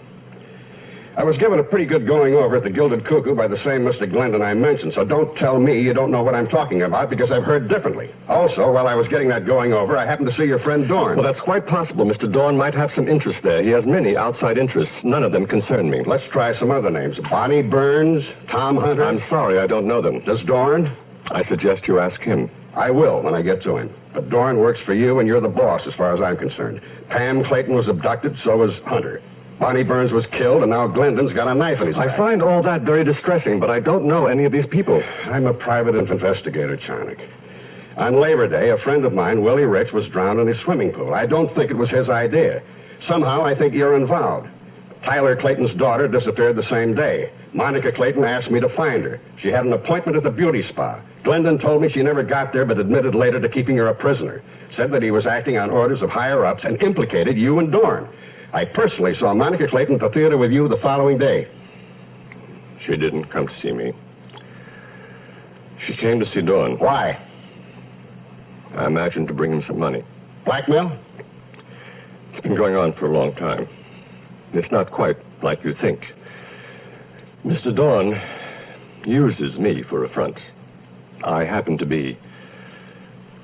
I was given a pretty good going over at the Gilded Cuckoo by the same Mr. Glendon I mentioned, so don't tell me you don't know what I'm talking about, because I've heard differently. Also, while I was getting that going over, I happened to see your friend Dorn. Well, that's quite possible. Mr. Dorn might have some interest there. He has many outside interests. None of them concern me. Let's try some other names. Bonnie Burns, Tom Hunter. I'm sorry, I don't know them. Does Dorn? I suggest you ask him. I will when I get to him. But Dorn works for you, and you're the boss as far as I'm concerned. Pam Clayton was abducted, so was Hunter. Bonnie Burns was killed, and now Glendon's got a knife in his back. I find all that very distressing, but I don't know any of these people. I'm a private investigator, Charnock. On Labor Day, a friend of mine, Willie Rich, was drowned in his swimming pool. I don't think it was his idea. Somehow, I think you're involved. Tyler Clayton's daughter disappeared the same day. Monica Clayton asked me to find her. She had an appointment at the beauty spa. Glendon told me she never got there, but admitted later to keeping her a prisoner. Said that he was acting on orders of higher-ups and implicated you and Dorn. I personally saw Monica Clayton at the theater with you the following day. She didn't come to see me. She came to see Dorn. Why? I imagined to bring him some money. Blackmail? It's been going on for a long time. It's not quite like you think. Mr. Dorn uses me for a front. I happen to be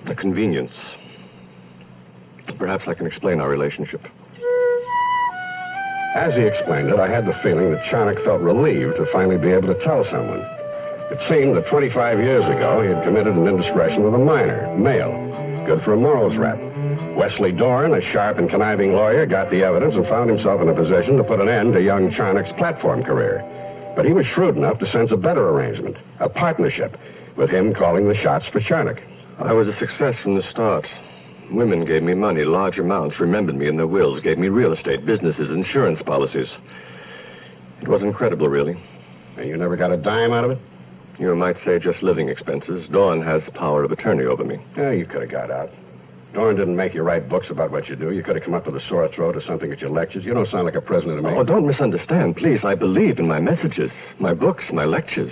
a convenience. Perhaps I can explain our relationship. As he explained it, I had the feeling that Charnock felt relieved to finally be able to tell someone. It seemed that 25 years ago he had committed an indiscretion with a minor, male. Good for a morals rap. Wesley Dorn, a sharp and conniving lawyer, got the evidence and found himself in a position to put an end to young Charnock's platform career. But he was shrewd enough to sense a better arrangement, a partnership, with him calling the shots for Charnock. I was a success from the start. Women gave me money, large amounts, remembered me in their wills, gave me real estate, businesses, insurance policies. It was incredible, really. And you never got a dime out of it? You might say just living expenses. Dorn has power of attorney over me. Yeah, you could have got out. Dorn didn't make you write books about what you do. You could have come up with a sore throat or something at your lectures. You don't sound like a prisoner to me. Oh, don't misunderstand, please. I believe in my messages, my books, my lectures.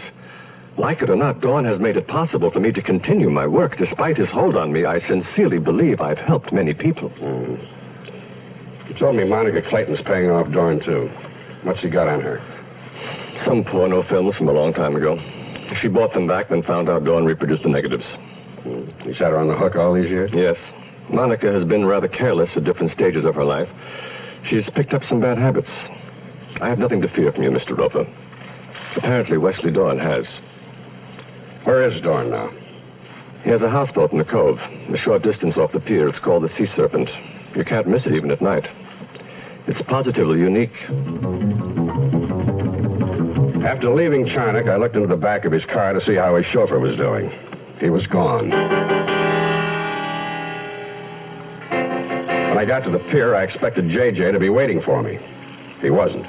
Like it or not, Dorn has made it possible for me to continue my work. Despite his hold on me, I sincerely believe I've helped many people. You told me Monica Clayton's paying off Dorn, too. What's he got on her? Some porno films from a long time ago. She bought them back, then found out Dawn reproduced the negatives. You had her on the hook all these years? Yes. Monica has been rather careless at different stages of her life. She's picked up some bad habits. I have nothing to fear from you, Mr. Roper. Apparently, Wesley Dawn has. Where is Dawn now? He has a houseboat in the cove, a short distance off the pier. It's called the Sea Serpent. You can't miss it even at night. It's positively unique. After leaving Charnock, I looked into the back of his car to see how his chauffeur was doing. He was gone. When I got to the pier, I expected J.J. to be waiting for me. He wasn't.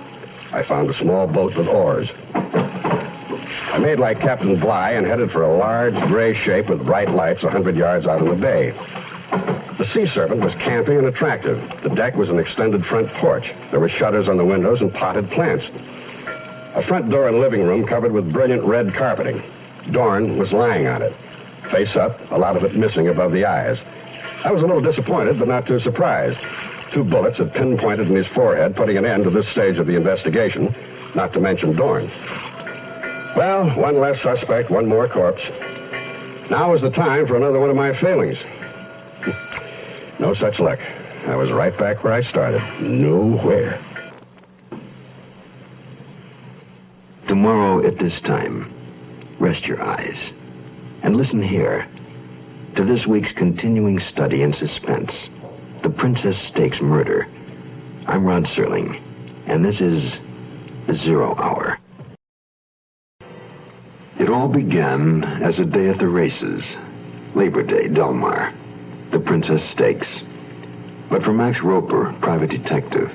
I found a small boat with oars. I made like Captain Bligh and headed for a large gray shape with bright lights 100 yards out in the bay. The Sea Serpent was camping and attractive. The deck was an extended front porch. There were shutters on the windows and potted plants. A front door and living room covered with brilliant red carpeting. Dorn was lying on it, face up, a lot of it missing above the eyes. I was a little disappointed, but not too surprised. 2 bullets had pinpointed in his forehead, putting an end to this stage of the investigation, not to mention Dorn. Well, one less suspect, one more corpse. Now is the time for another one of my failings. No such luck. I was right back where I started. Nowhere. Tomorrow at this time, rest your eyes and listen here to this week's continuing study in suspense, The Princess Stakes Murder. I'm Rod Serling, and this is the 0 Hour. It all began as a day at the races, Labor Day, Del Mar, the Princess Stakes. But for Max Roper, private detective,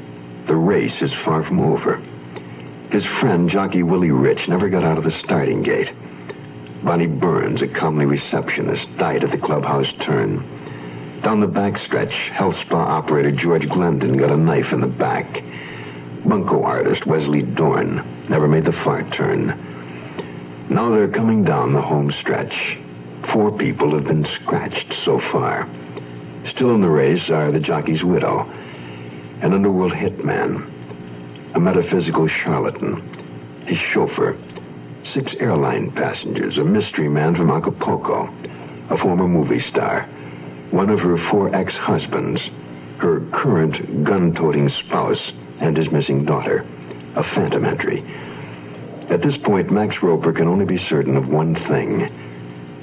the race is far from over. His friend, jockey Willie Rich, never got out of the starting gate. Bonnie Burns, a comely receptionist, died at the clubhouse turn. Down the backstretch, health spa operator George Glendon got a knife in the back. Bunco artist Wesley Dorn never made the far turn. Now they're coming down the home stretch. 4 people have been scratched so far. Still in the race are the jockey's widow, an underworld hitman, a metaphysical charlatan, his chauffeur, 6 airline passengers, a mystery man from Acapulco, a former movie star, one of her 4 ex-husbands, her current gun-toting spouse, and his missing daughter, a phantom entry. At this point, Max Roper can only be certain of one thing.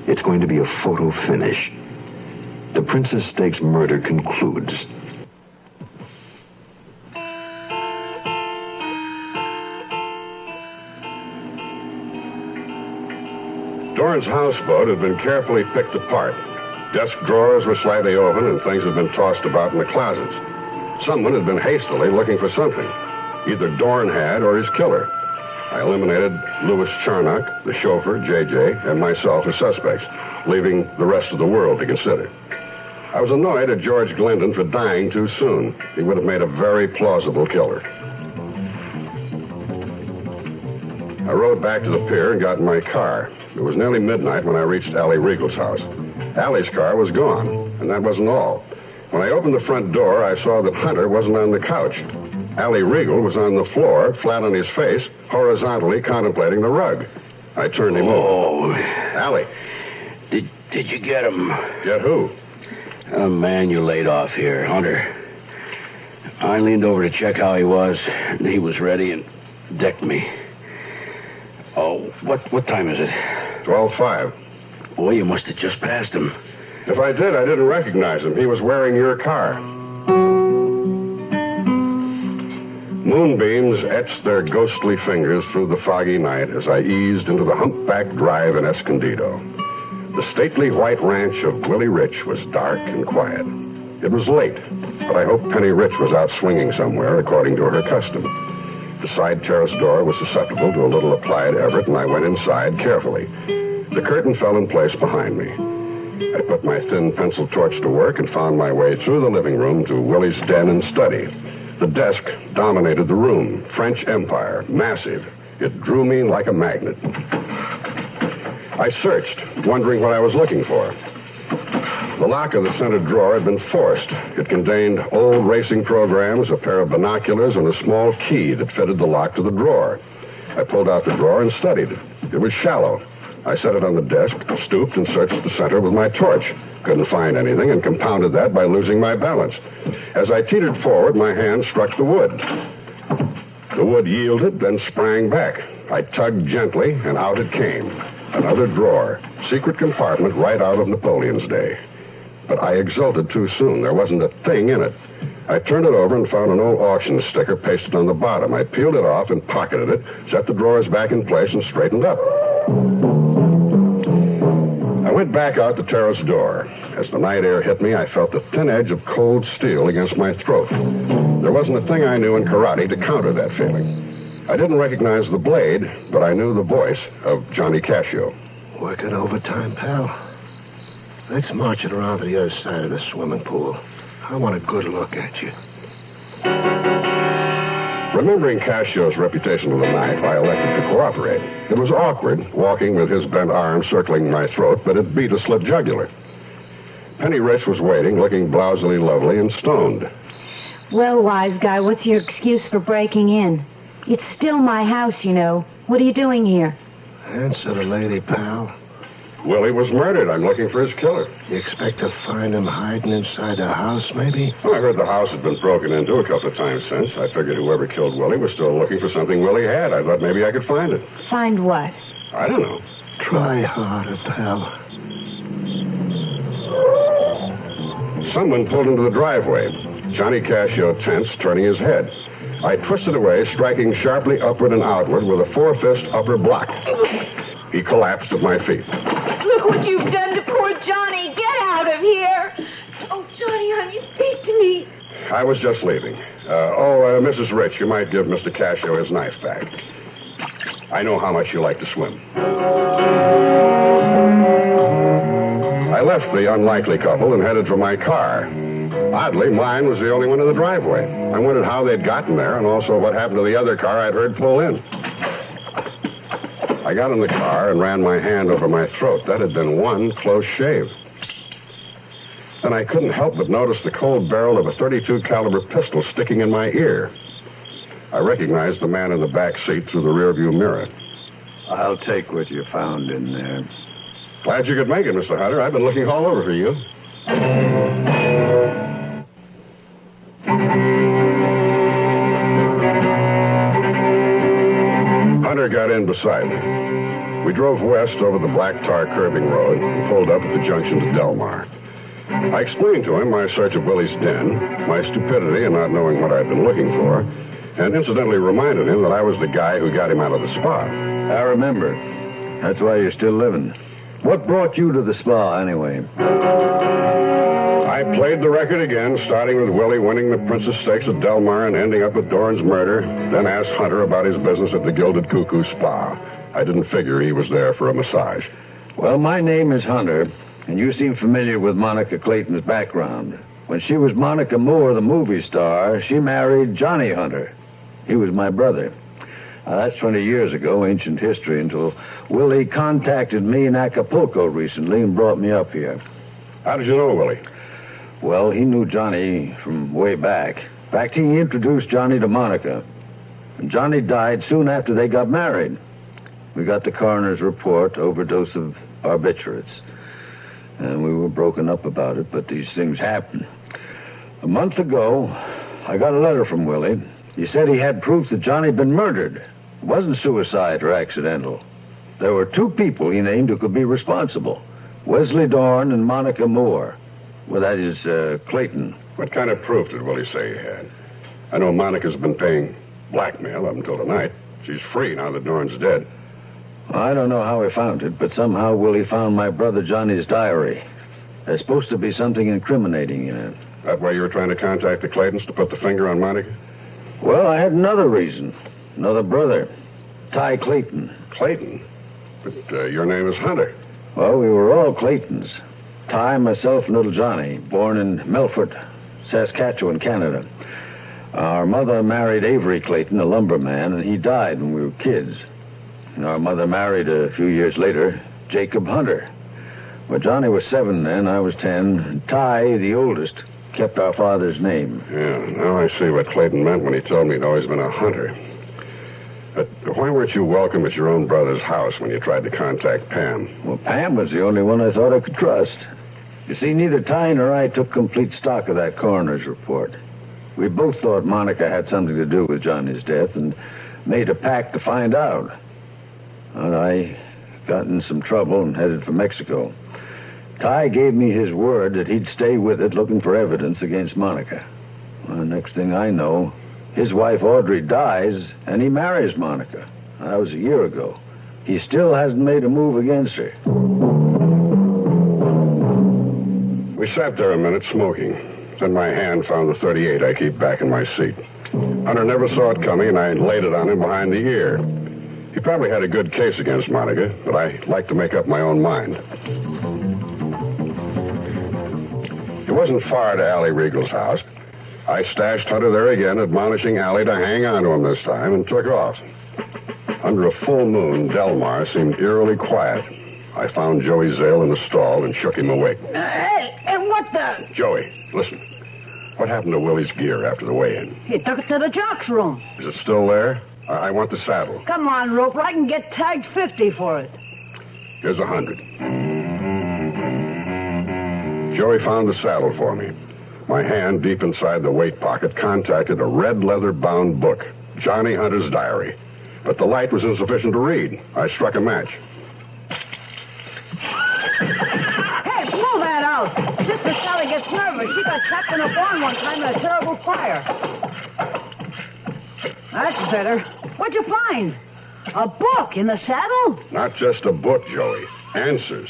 It's going to be a photo finish. The Princess Stakes Murder concludes. Dorn's houseboat had been carefully picked apart. Desk drawers were slightly open and things had been tossed about in the closets. Someone had been hastily looking for something. Either Dorn had or his killer. I eliminated Louis Charnock, the chauffeur, J.J., and myself as suspects, leaving the rest of the world to consider. I was annoyed at George Glendon for dying too soon. He would have made a very plausible killer. I rode back to the pier and got in my car. It was nearly midnight when I reached Allie Regal's house. Allie's car was gone, and that wasn't all. When I opened the front door, I saw that Hunter wasn't on the couch. Allie Regal was on the floor, flat on his face, horizontally contemplating the rug. I turned him over. Allie. Did you get him? Get who? A man you laid off here, Hunter. I leaned over to check how he was, and he was ready and decked me. Oh, what time is it? 12:05. Boy, you must have just passed him. If I did, I didn't recognize him. He was wearing your car. Moonbeams etched their ghostly fingers through the foggy night as I eased into the humpback drive in Escondido. The stately white ranch of Willie Rich was dark and quiet. It was late, but I hoped Penny Rich was out swinging somewhere according to her custom. The side terrace door was susceptible to a little applied effort, and I went inside carefully. The curtain fell in place behind me. I put my thin pencil torch to work and found my way through the living room to Willie's den and study. The desk dominated the room. French Empire, massive. It drew me like a magnet. I searched, wondering what I was looking for. The lock of the center drawer had been forced. It contained old racing programs, a pair of binoculars, and a small key that fitted the lock to the drawer. I pulled out the drawer and studied it. It was shallow. I set it on the desk, stooped, and searched the center with my torch. Couldn't find anything, and compounded that by losing my balance. As I teetered forward, my hand struck the wood. The wood yielded, then sprang back. I tugged gently, and out it came. Another drawer. Secret compartment right out of Napoleon's day. But I exulted too soon. There wasn't a thing in it. I turned it over and found an old auction sticker pasted on the bottom. I peeled it off and pocketed it, set the drawers back in place, and straightened up. I went back out the terrace door. As the night air hit me, I felt the thin edge of cold steel against my throat. There wasn't a thing I knew in karate to counter that feeling. I didn't recognize the blade, but I knew the voice of Johnny Cascio. Working overtime, pal. Let's march it around to the other side of the swimming pool. I want a good look at you. Remembering Caccio's reputation with a knife, I elected to cooperate. It was awkward, walking with his bent arm circling my throat, but it beat a slit jugular. Penny Rich was waiting, looking blousily lovely and stoned. Well, wise guy, what's your excuse for breaking in? It's still my house, you know. What are you doing here? Answer the lady, pal. Willie was murdered. I'm looking for his killer. You expect to find him hiding inside the house, maybe? Well, I heard the house had been broken into a couple of times since. I figured whoever killed Willie was still looking for something Willie had. I thought maybe I could find it. Find what? I don't know. Try harder, pal. Someone pulled into the driveway. Johnny Cascio tensed, turning his head. I twisted away, striking sharply upward and outward with a 4-fist upper block. He collapsed at my feet. Look what you've done to poor Johnny. Get out of here. Oh, Johnny, honey, speak to me. I was just leaving. Mrs. Rich, you might give Mr. Cascio his knife back. I know how much you like to swim. I left the unlikely couple and headed for my car. Oddly, mine was the only one in the driveway. I wondered how they'd gotten there and also what happened to the other car I'd heard pull in. I got in the car and ran my hand over my throat. That had been one close shave. Then I couldn't help but notice the cold barrel of a .32 caliber pistol sticking in my ear. I recognized the man in the back seat through the rearview mirror. I'll take what you found in there. Glad you could make it, Mr. Hunter. I've been looking all over for you. Hunter got in beside me. We drove west over the black tar curving road and pulled up at the junction to Delmar. I explained to him my search of Willie's den, my stupidity in not knowing what I'd been looking for, and incidentally reminded him that I was the guy who got him out of the spa. I remember. That's why you're still living. What brought you to the spa, anyway? I played the record again, starting with Willie winning the Princess Stakes at Delmar and ending up with Doran's murder, then asked Hunter about his business at the Gilded Cuckoo Spa. I didn't figure he was there for a massage. Well, my name is Hunter, and you seem familiar with Monica Clayton's background. When she was Monica Moore, the movie star, she married Johnny Hunter. He was my brother. That's 20 years ago, ancient history, until Willie contacted me in Acapulco recently and brought me up here. How did you know Willie? Well, he knew Johnny from way back. In fact, he introduced Johnny to Monica. And Johnny died soon after they got married. We got the coroner's report, overdose of barbiturates. And we were broken up about it, but these things happen. A month ago, I got a letter from Willie. He said he had proof that Johnny had been murdered. It wasn't suicide or accidental. There were two people he named who could be responsible. Wesley Dorn and Monica Moore. Well, that is, Clayton. What kind of proof did Willie say he had? I know Monica's been paying blackmail up until tonight. She's free now that Dorn's dead. I don't know how he found it, but somehow Willie found my brother Johnny's diary. There's supposed to be something incriminating in it. That why you were trying to contact the Claytons to put the finger on Monica? Well, I had another reason. Another brother. Ty Clayton. Clayton? But your name is Hunter. Well, we were all Claytons. Ty, myself, and little Johnny, born in Melfort, Saskatchewan, Canada. Our mother married Avery Clayton, a lumberman, and he died when we were kids. And our mother married a few years later Jacob Hunter. Well, Johnny was 7 then, I was 10. And Ty, the oldest, kept our father's name. Yeah, now I see what Clayton meant when he told me he'd always been a hunter. But why weren't you welcome at your own brother's house when you tried to contact Pam? Well, Pam was the only one I thought I could trust. You see, neither Ty nor I took complete stock of that coroner's report. We both thought Monica had something to do with Johnny's death and made a pact to find out. Well, I got in some trouble and headed for Mexico. Ty gave me his word that he'd stay with it looking for evidence against Monica. Well, the next thing I know, his wife Audrey dies and he marries Monica. That was a year ago. He still hasn't made a move against her. We sat there a minute smoking. Then my hand found the .38 I keep back in my seat. Hunter never saw it coming, and I laid it on him behind the ear. He probably had a good case against Monica, but I like to make up my own mind. It wasn't far to Allie Regal's house. I stashed Hunter there again, admonishing Allie to hang on to him this time, and took off. Under a full moon, Delmar seemed eerily quiet. I found Joey Zale in the stall and shook him awake. Hey, what the? Joey, listen. What happened to Willie's gear after the weigh-in? He took it to the jock's room. Is it still there? I want the saddle. Come on, Roper. I can get tagged 50 for it. Here's 100. Joey found the saddle for me. My hand, deep inside the weight pocket, contacted a red leather-bound book, Johnny Hunter's diary. But the light was insufficient to read. I struck a match. Hey, blow that out. Sister Sally gets nervous. She got trapped in a barn one time in a terrible fire. That's better. What'd you find? A book in the saddle? Not just a book, Joey. Answers.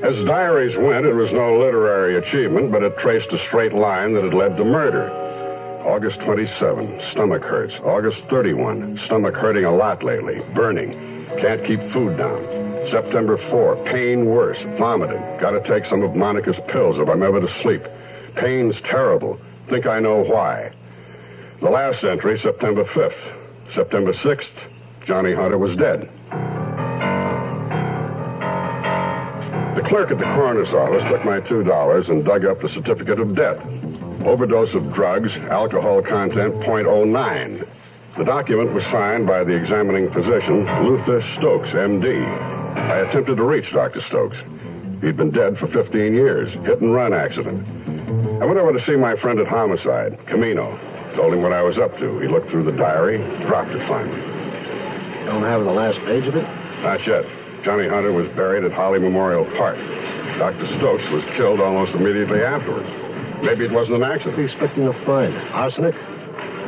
As diaries went, it was no literary achievement, but it traced a straight line that had led to murder. August 27, stomach hurts. August 31, stomach hurting a lot lately, burning. Can't keep food down. September 4, pain worse, vomiting. Got to take some of Monica's pills if I'm ever to sleep. Pain's terrible. Think I know why. The last entry, September 5th. September 6th, Johnny Hunter was dead. The clerk at the coroner's office took my $2 and dug up the certificate of death. Overdose of drugs, alcohol content .09. The document was signed by the examining physician, Luther Stokes, M.D. I attempted to reach Dr. Stokes. He'd been dead for 15 years, hit-and-run accident. I went over to see my friend at Homicide, Camino. Told him what I was up to. He looked through the diary, dropped it finally. Don't have the last page of it? Not yet. Johnny Hunter was buried at Holly Memorial Park. Dr. Stokes was killed almost immediately afterwards. Maybe it wasn't an accident. What are you expecting to find? Arsenic?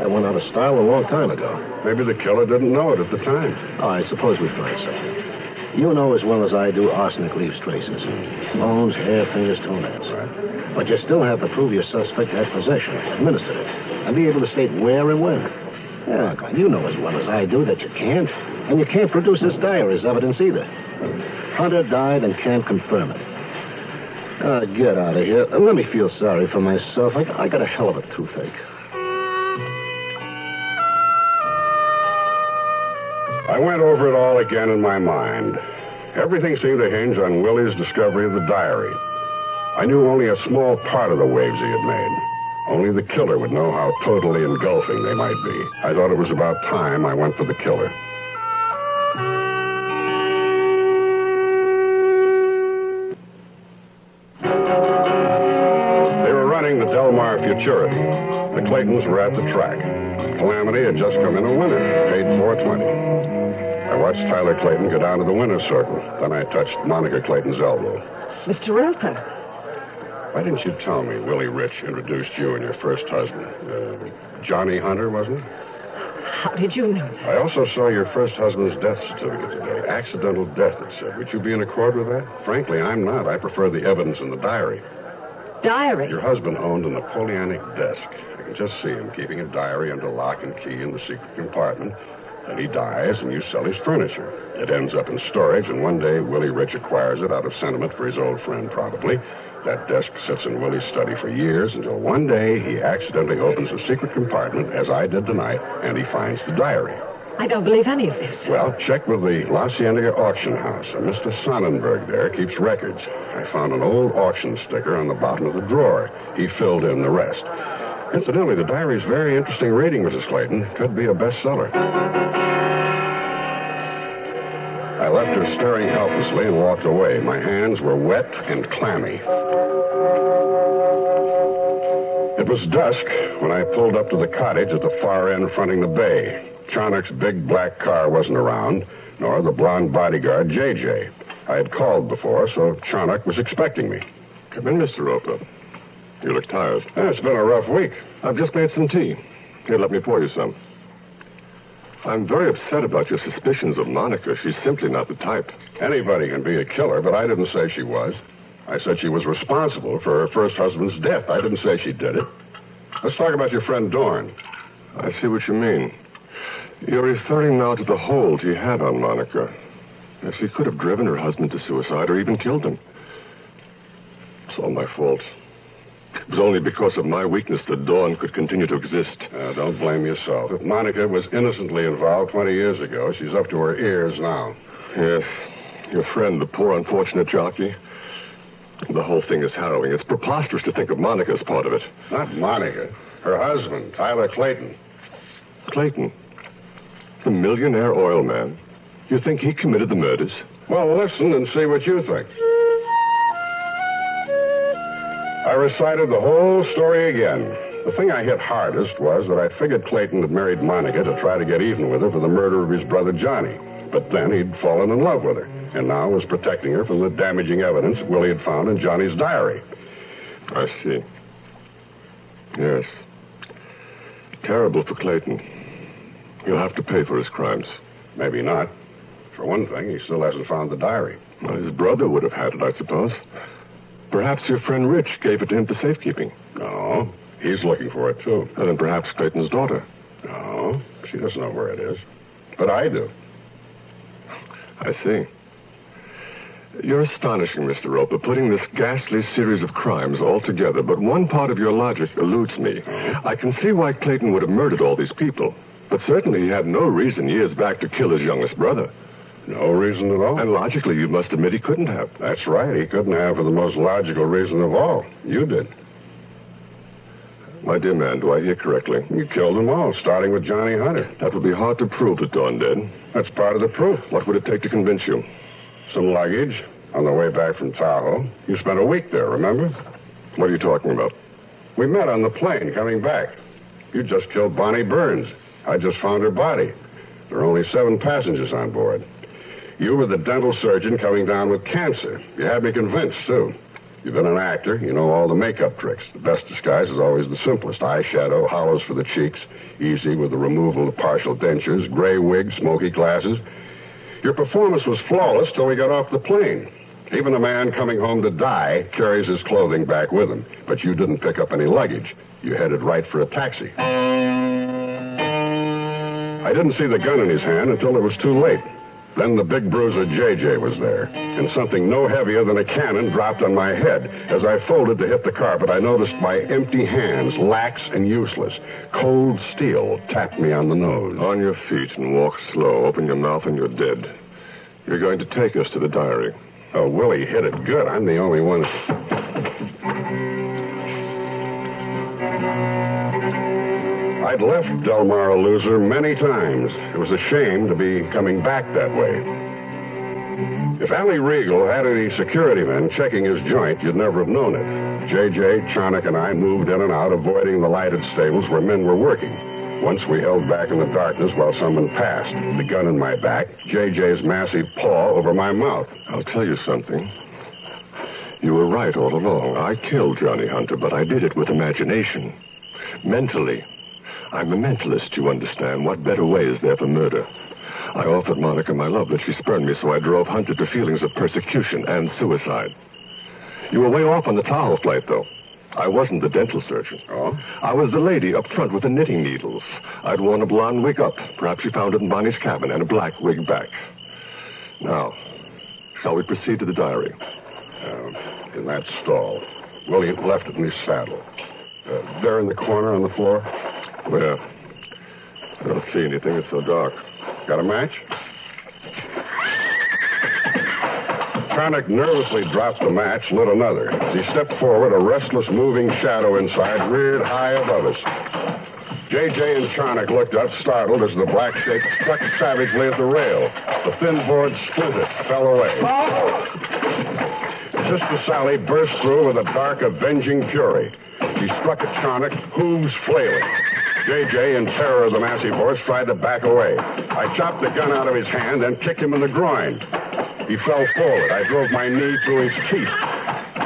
That went out of style a long time ago. Maybe the killer didn't know it at the time. All right, suppose we find something. You know as well as I do arsenic leaves traces. Bones, hair, fingers, toenails. Right. But you still have to prove your suspect had possession, administered it, and be able to state where and when. Yeah, you know as well as I do that you can't. And you can't produce this diary as evidence either. Hunter died and can't confirm it. Get out of here. Let me feel sorry for myself. I got a hell of a toothache. I went over it all again in my mind. Everything seemed to hinge on Willie's discovery of the diary. I knew only a small part of the waves he had made. Only the killer would know how totally engulfing they might be. I thought it was about time I went for the killer. They were running the Delmar Futurity. The Claytons were at the track. Calamity had just come in a winner, paid $4.20. I watched Tyler Clayton go down to the winner's circle. Then I touched Monica Clayton's elbow. Mr. Roper. Why didn't you tell me Willie Rich introduced you and your first husband? Johnny Hunter, wasn't it? How did you know? I also saw your first husband's death certificate today. Accidental death, it said. Would you be in accord with that? Frankly, I'm not. I prefer the evidence in the diary. Diary? Your husband owned a Napoleonic desk. I can just see him keeping a diary under lock and key in the secret compartment. Then he dies, and you sell his furniture. It ends up in storage, and one day Willie Rich acquires it out of sentiment for his old friend, probably. That desk sits in Willie's study for years until one day he accidentally opens a secret compartment, as I did tonight, and he finds the diary. I don't believe any of this. Well, check with the La Cienega auction house. Mr. Sonnenberg there keeps records. I found an old auction sticker on the bottom of the drawer. He filled in the rest. Incidentally, the diary's very interesting reading, Mrs. Clayton. Could be a bestseller. I left her staring helplessly and walked away. My hands were wet and clammy. It was dusk when I pulled up to the cottage at the far end fronting the bay. Charnock's big black car wasn't around, nor the blonde bodyguard, J.J. I had called before, so Charnock was expecting me. Come in, Mr. Roper. You look tired. It's been a rough week. I've just made some tea. Here, let me pour you some. I'm very upset about your suspicions of Monica. She's simply not the type. Anybody can be a killer, but I didn't say she was. I said she was responsible for her first husband's death. I didn't say she did it. Let's talk about your friend Dorn. I see what you mean. You're referring now to the hold he had on Monica. Yes, he could have driven her husband to suicide or even killed him. It's all my fault. It was only because of my weakness that Dawn could continue to exist. Don't blame yourself. If Monica was innocently involved 20 years ago, she's up to her ears now. Yes. Your friend, the poor unfortunate jockey. The whole thing is harrowing. It's preposterous to think of Monica as part of it. Not Monica. Her husband, Tyler Clayton. Clayton? The millionaire oil man? You think he committed the murders? Well, listen and see what you think. I recited the whole story again. The thing I hit hardest was that I figured Clayton had married Monica to try to get even with her for the murder of his brother Johnny. But then he'd fallen in love with her, and now was protecting her from the damaging evidence Willie had found in Johnny's diary. I see. Yes. Terrible for Clayton. He'll have to pay for his crimes. Maybe not. For one thing, he still hasn't found the diary. Well, his brother would have had it, I suppose. Perhaps your friend Rich gave it to him for safekeeping. No, he's looking for it, too. And then perhaps Clayton's daughter. No, she doesn't know where it is. But I do. I see. You're astonishing, Mr. Roper, putting this ghastly series of crimes all together, but one part of your logic eludes me. I can see why Clayton would have murdered all these people, but certainly he had no reason years back to kill his youngest brother. No reason at all. And logically, you must admit he couldn't have. That's right. He couldn't have for the most logical reason of all. You did. My dear man, do I hear correctly? You killed them all, starting with Johnny Hunter. That would be hard to prove that Dawn did. That's part of the proof. What would it take to convince you? Some luggage on the way back from Tahoe. You spent a week there, remember? What are you talking about? We met on the plane coming back. You just killed Bonnie Burns. I just found her body. There are only 7 passengers on board. You were the dental surgeon coming down with cancer. You had me convinced, too. You've been an actor. You know all the makeup tricks. The best disguise is always the simplest. Eyeshadow, hollows for the cheeks, easy with the removal of partial dentures, gray wig, smoky glasses. Your performance was flawless till we got off the plane. Even a man coming home to die carries his clothing back with him. But you didn't pick up any luggage. You headed right for a taxi. I didn't see the gun in his hand until it was too late. Then the big bruiser J.J. was there, and something no heavier than a cannon dropped on my head. As I folded to hit the carpet, I noticed my empty hands, lax and useless. Cold steel tapped me on the nose. On your feet and walk slow. Open your mouth and you're dead. You're going to take us to the diary. Oh, Willie hit it good. I'm the only one. I'd left Del Mar a loser many times. It was a shame to be coming back that way. If Allie Regal had any security men checking his joint, you'd never have known it. J.J., Charnock, and I moved in and out, avoiding the lighted stables where men were working. Once we held back in the darkness while someone passed, the gun in my back, J.J.'s massive paw over my mouth. I'll tell you something. You were right all along. I killed Johnny Hunter, but I did it with imagination. Mentally. I'm a mentalist, you understand. What better way is there for murder? I offered Monica my love, but she spurned me, so I drove Hunter to feelings of persecution and suicide. You were way off on the Tahoe flight, though. I wasn't the dental surgeon. Oh? I was the lady up front with the knitting needles. I'd worn a blonde wig up. Perhaps you found it in Bonnie's cabin, and a black wig back. Now, shall we proceed to the diary? In that stall. Willie left it in his saddle. There in the corner on the floor. Where? I don't see anything. It's so dark. Got a match? Charnock nervously dropped the match, lit another. As he stepped forward, a restless, moving shadow inside reared high above us. J.J. and Charnock looked up, startled, as the black shape struck savagely at the rail. The thin board splintered, fell away. Sister Sally burst through with a dark, avenging fury. She struck at Charnock, hooves flailing. J.J., in terror of the massive horse, tried to back away. I chopped the gun out of his hand and kicked him in the groin. He fell forward. I drove my knee through his teeth.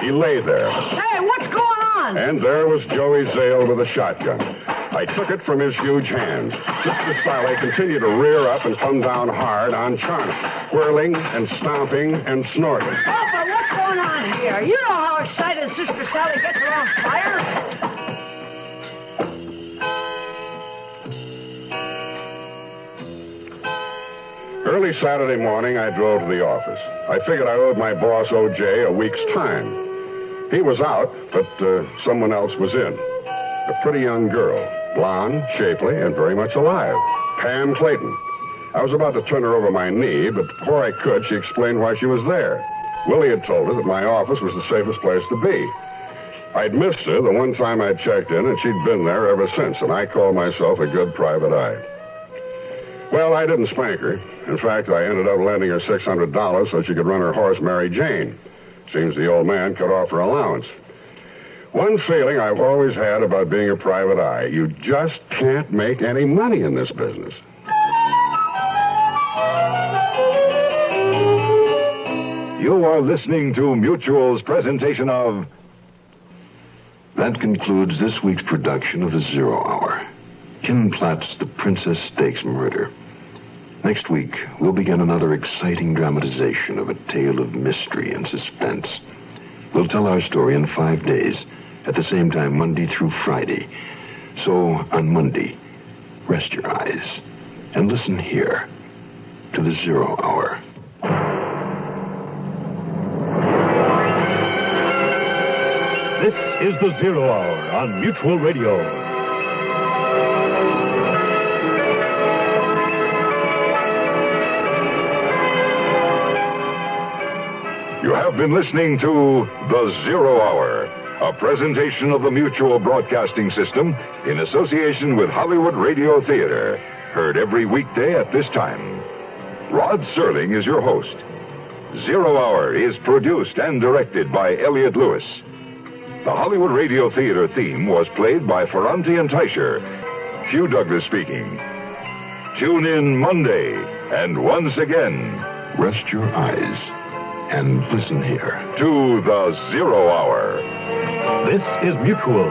He lay there. Hey, what's going on? And there was Joey Zale with a shotgun. I took it from his huge hands. Sister Sally continued to rear up and come down hard on Charnock, whirling and stomping and snorting. Oh, but what's going on here? You know how excited Sister Sally gets around fire. Early Saturday morning, I drove to the office. I figured I owed my boss, O.J., a week's time. He was out, but someone else was in. A pretty young girl, blonde, shapely, and very much alive. Pam Clayton. I was about to turn her over my knee, but before I could, she explained why she was there. Willie had told her that my office was the safest place to be. I'd missed her the one time I'd checked in, and she'd been there ever since, and I called myself a good private eye. Well, I didn't spank her. In fact, I ended up lending her $600 so she could run her horse, Mary Jane. Seems the old man cut off her allowance. One feeling I've always had about being a private eye, you just can't make any money in this business. You are listening to Mutual's presentation of... That concludes this week's production of The Zero Hour. Ken Platt's The Princess Stakes Murder. Next week, we'll begin another exciting dramatization of a tale of mystery and suspense. We'll tell our story in 5 days, at the same time Monday through Friday. So, on Monday, rest your eyes and listen here to The Zero Hour. This is The Zero Hour on Mutual Radio. You have been listening to The Zero Hour, a presentation of the Mutual Broadcasting System in association with Hollywood Radio Theater, heard every weekday at this time. Rod Serling is your host. Zero Hour is produced and directed by Elliott Lewis. The Hollywood Radio Theater theme was played by Ferranti and Teicher. Hugh Douglas speaking. Tune in Monday, and once again, rest your eyes and listen here to The Zero Hour. This is Mutual.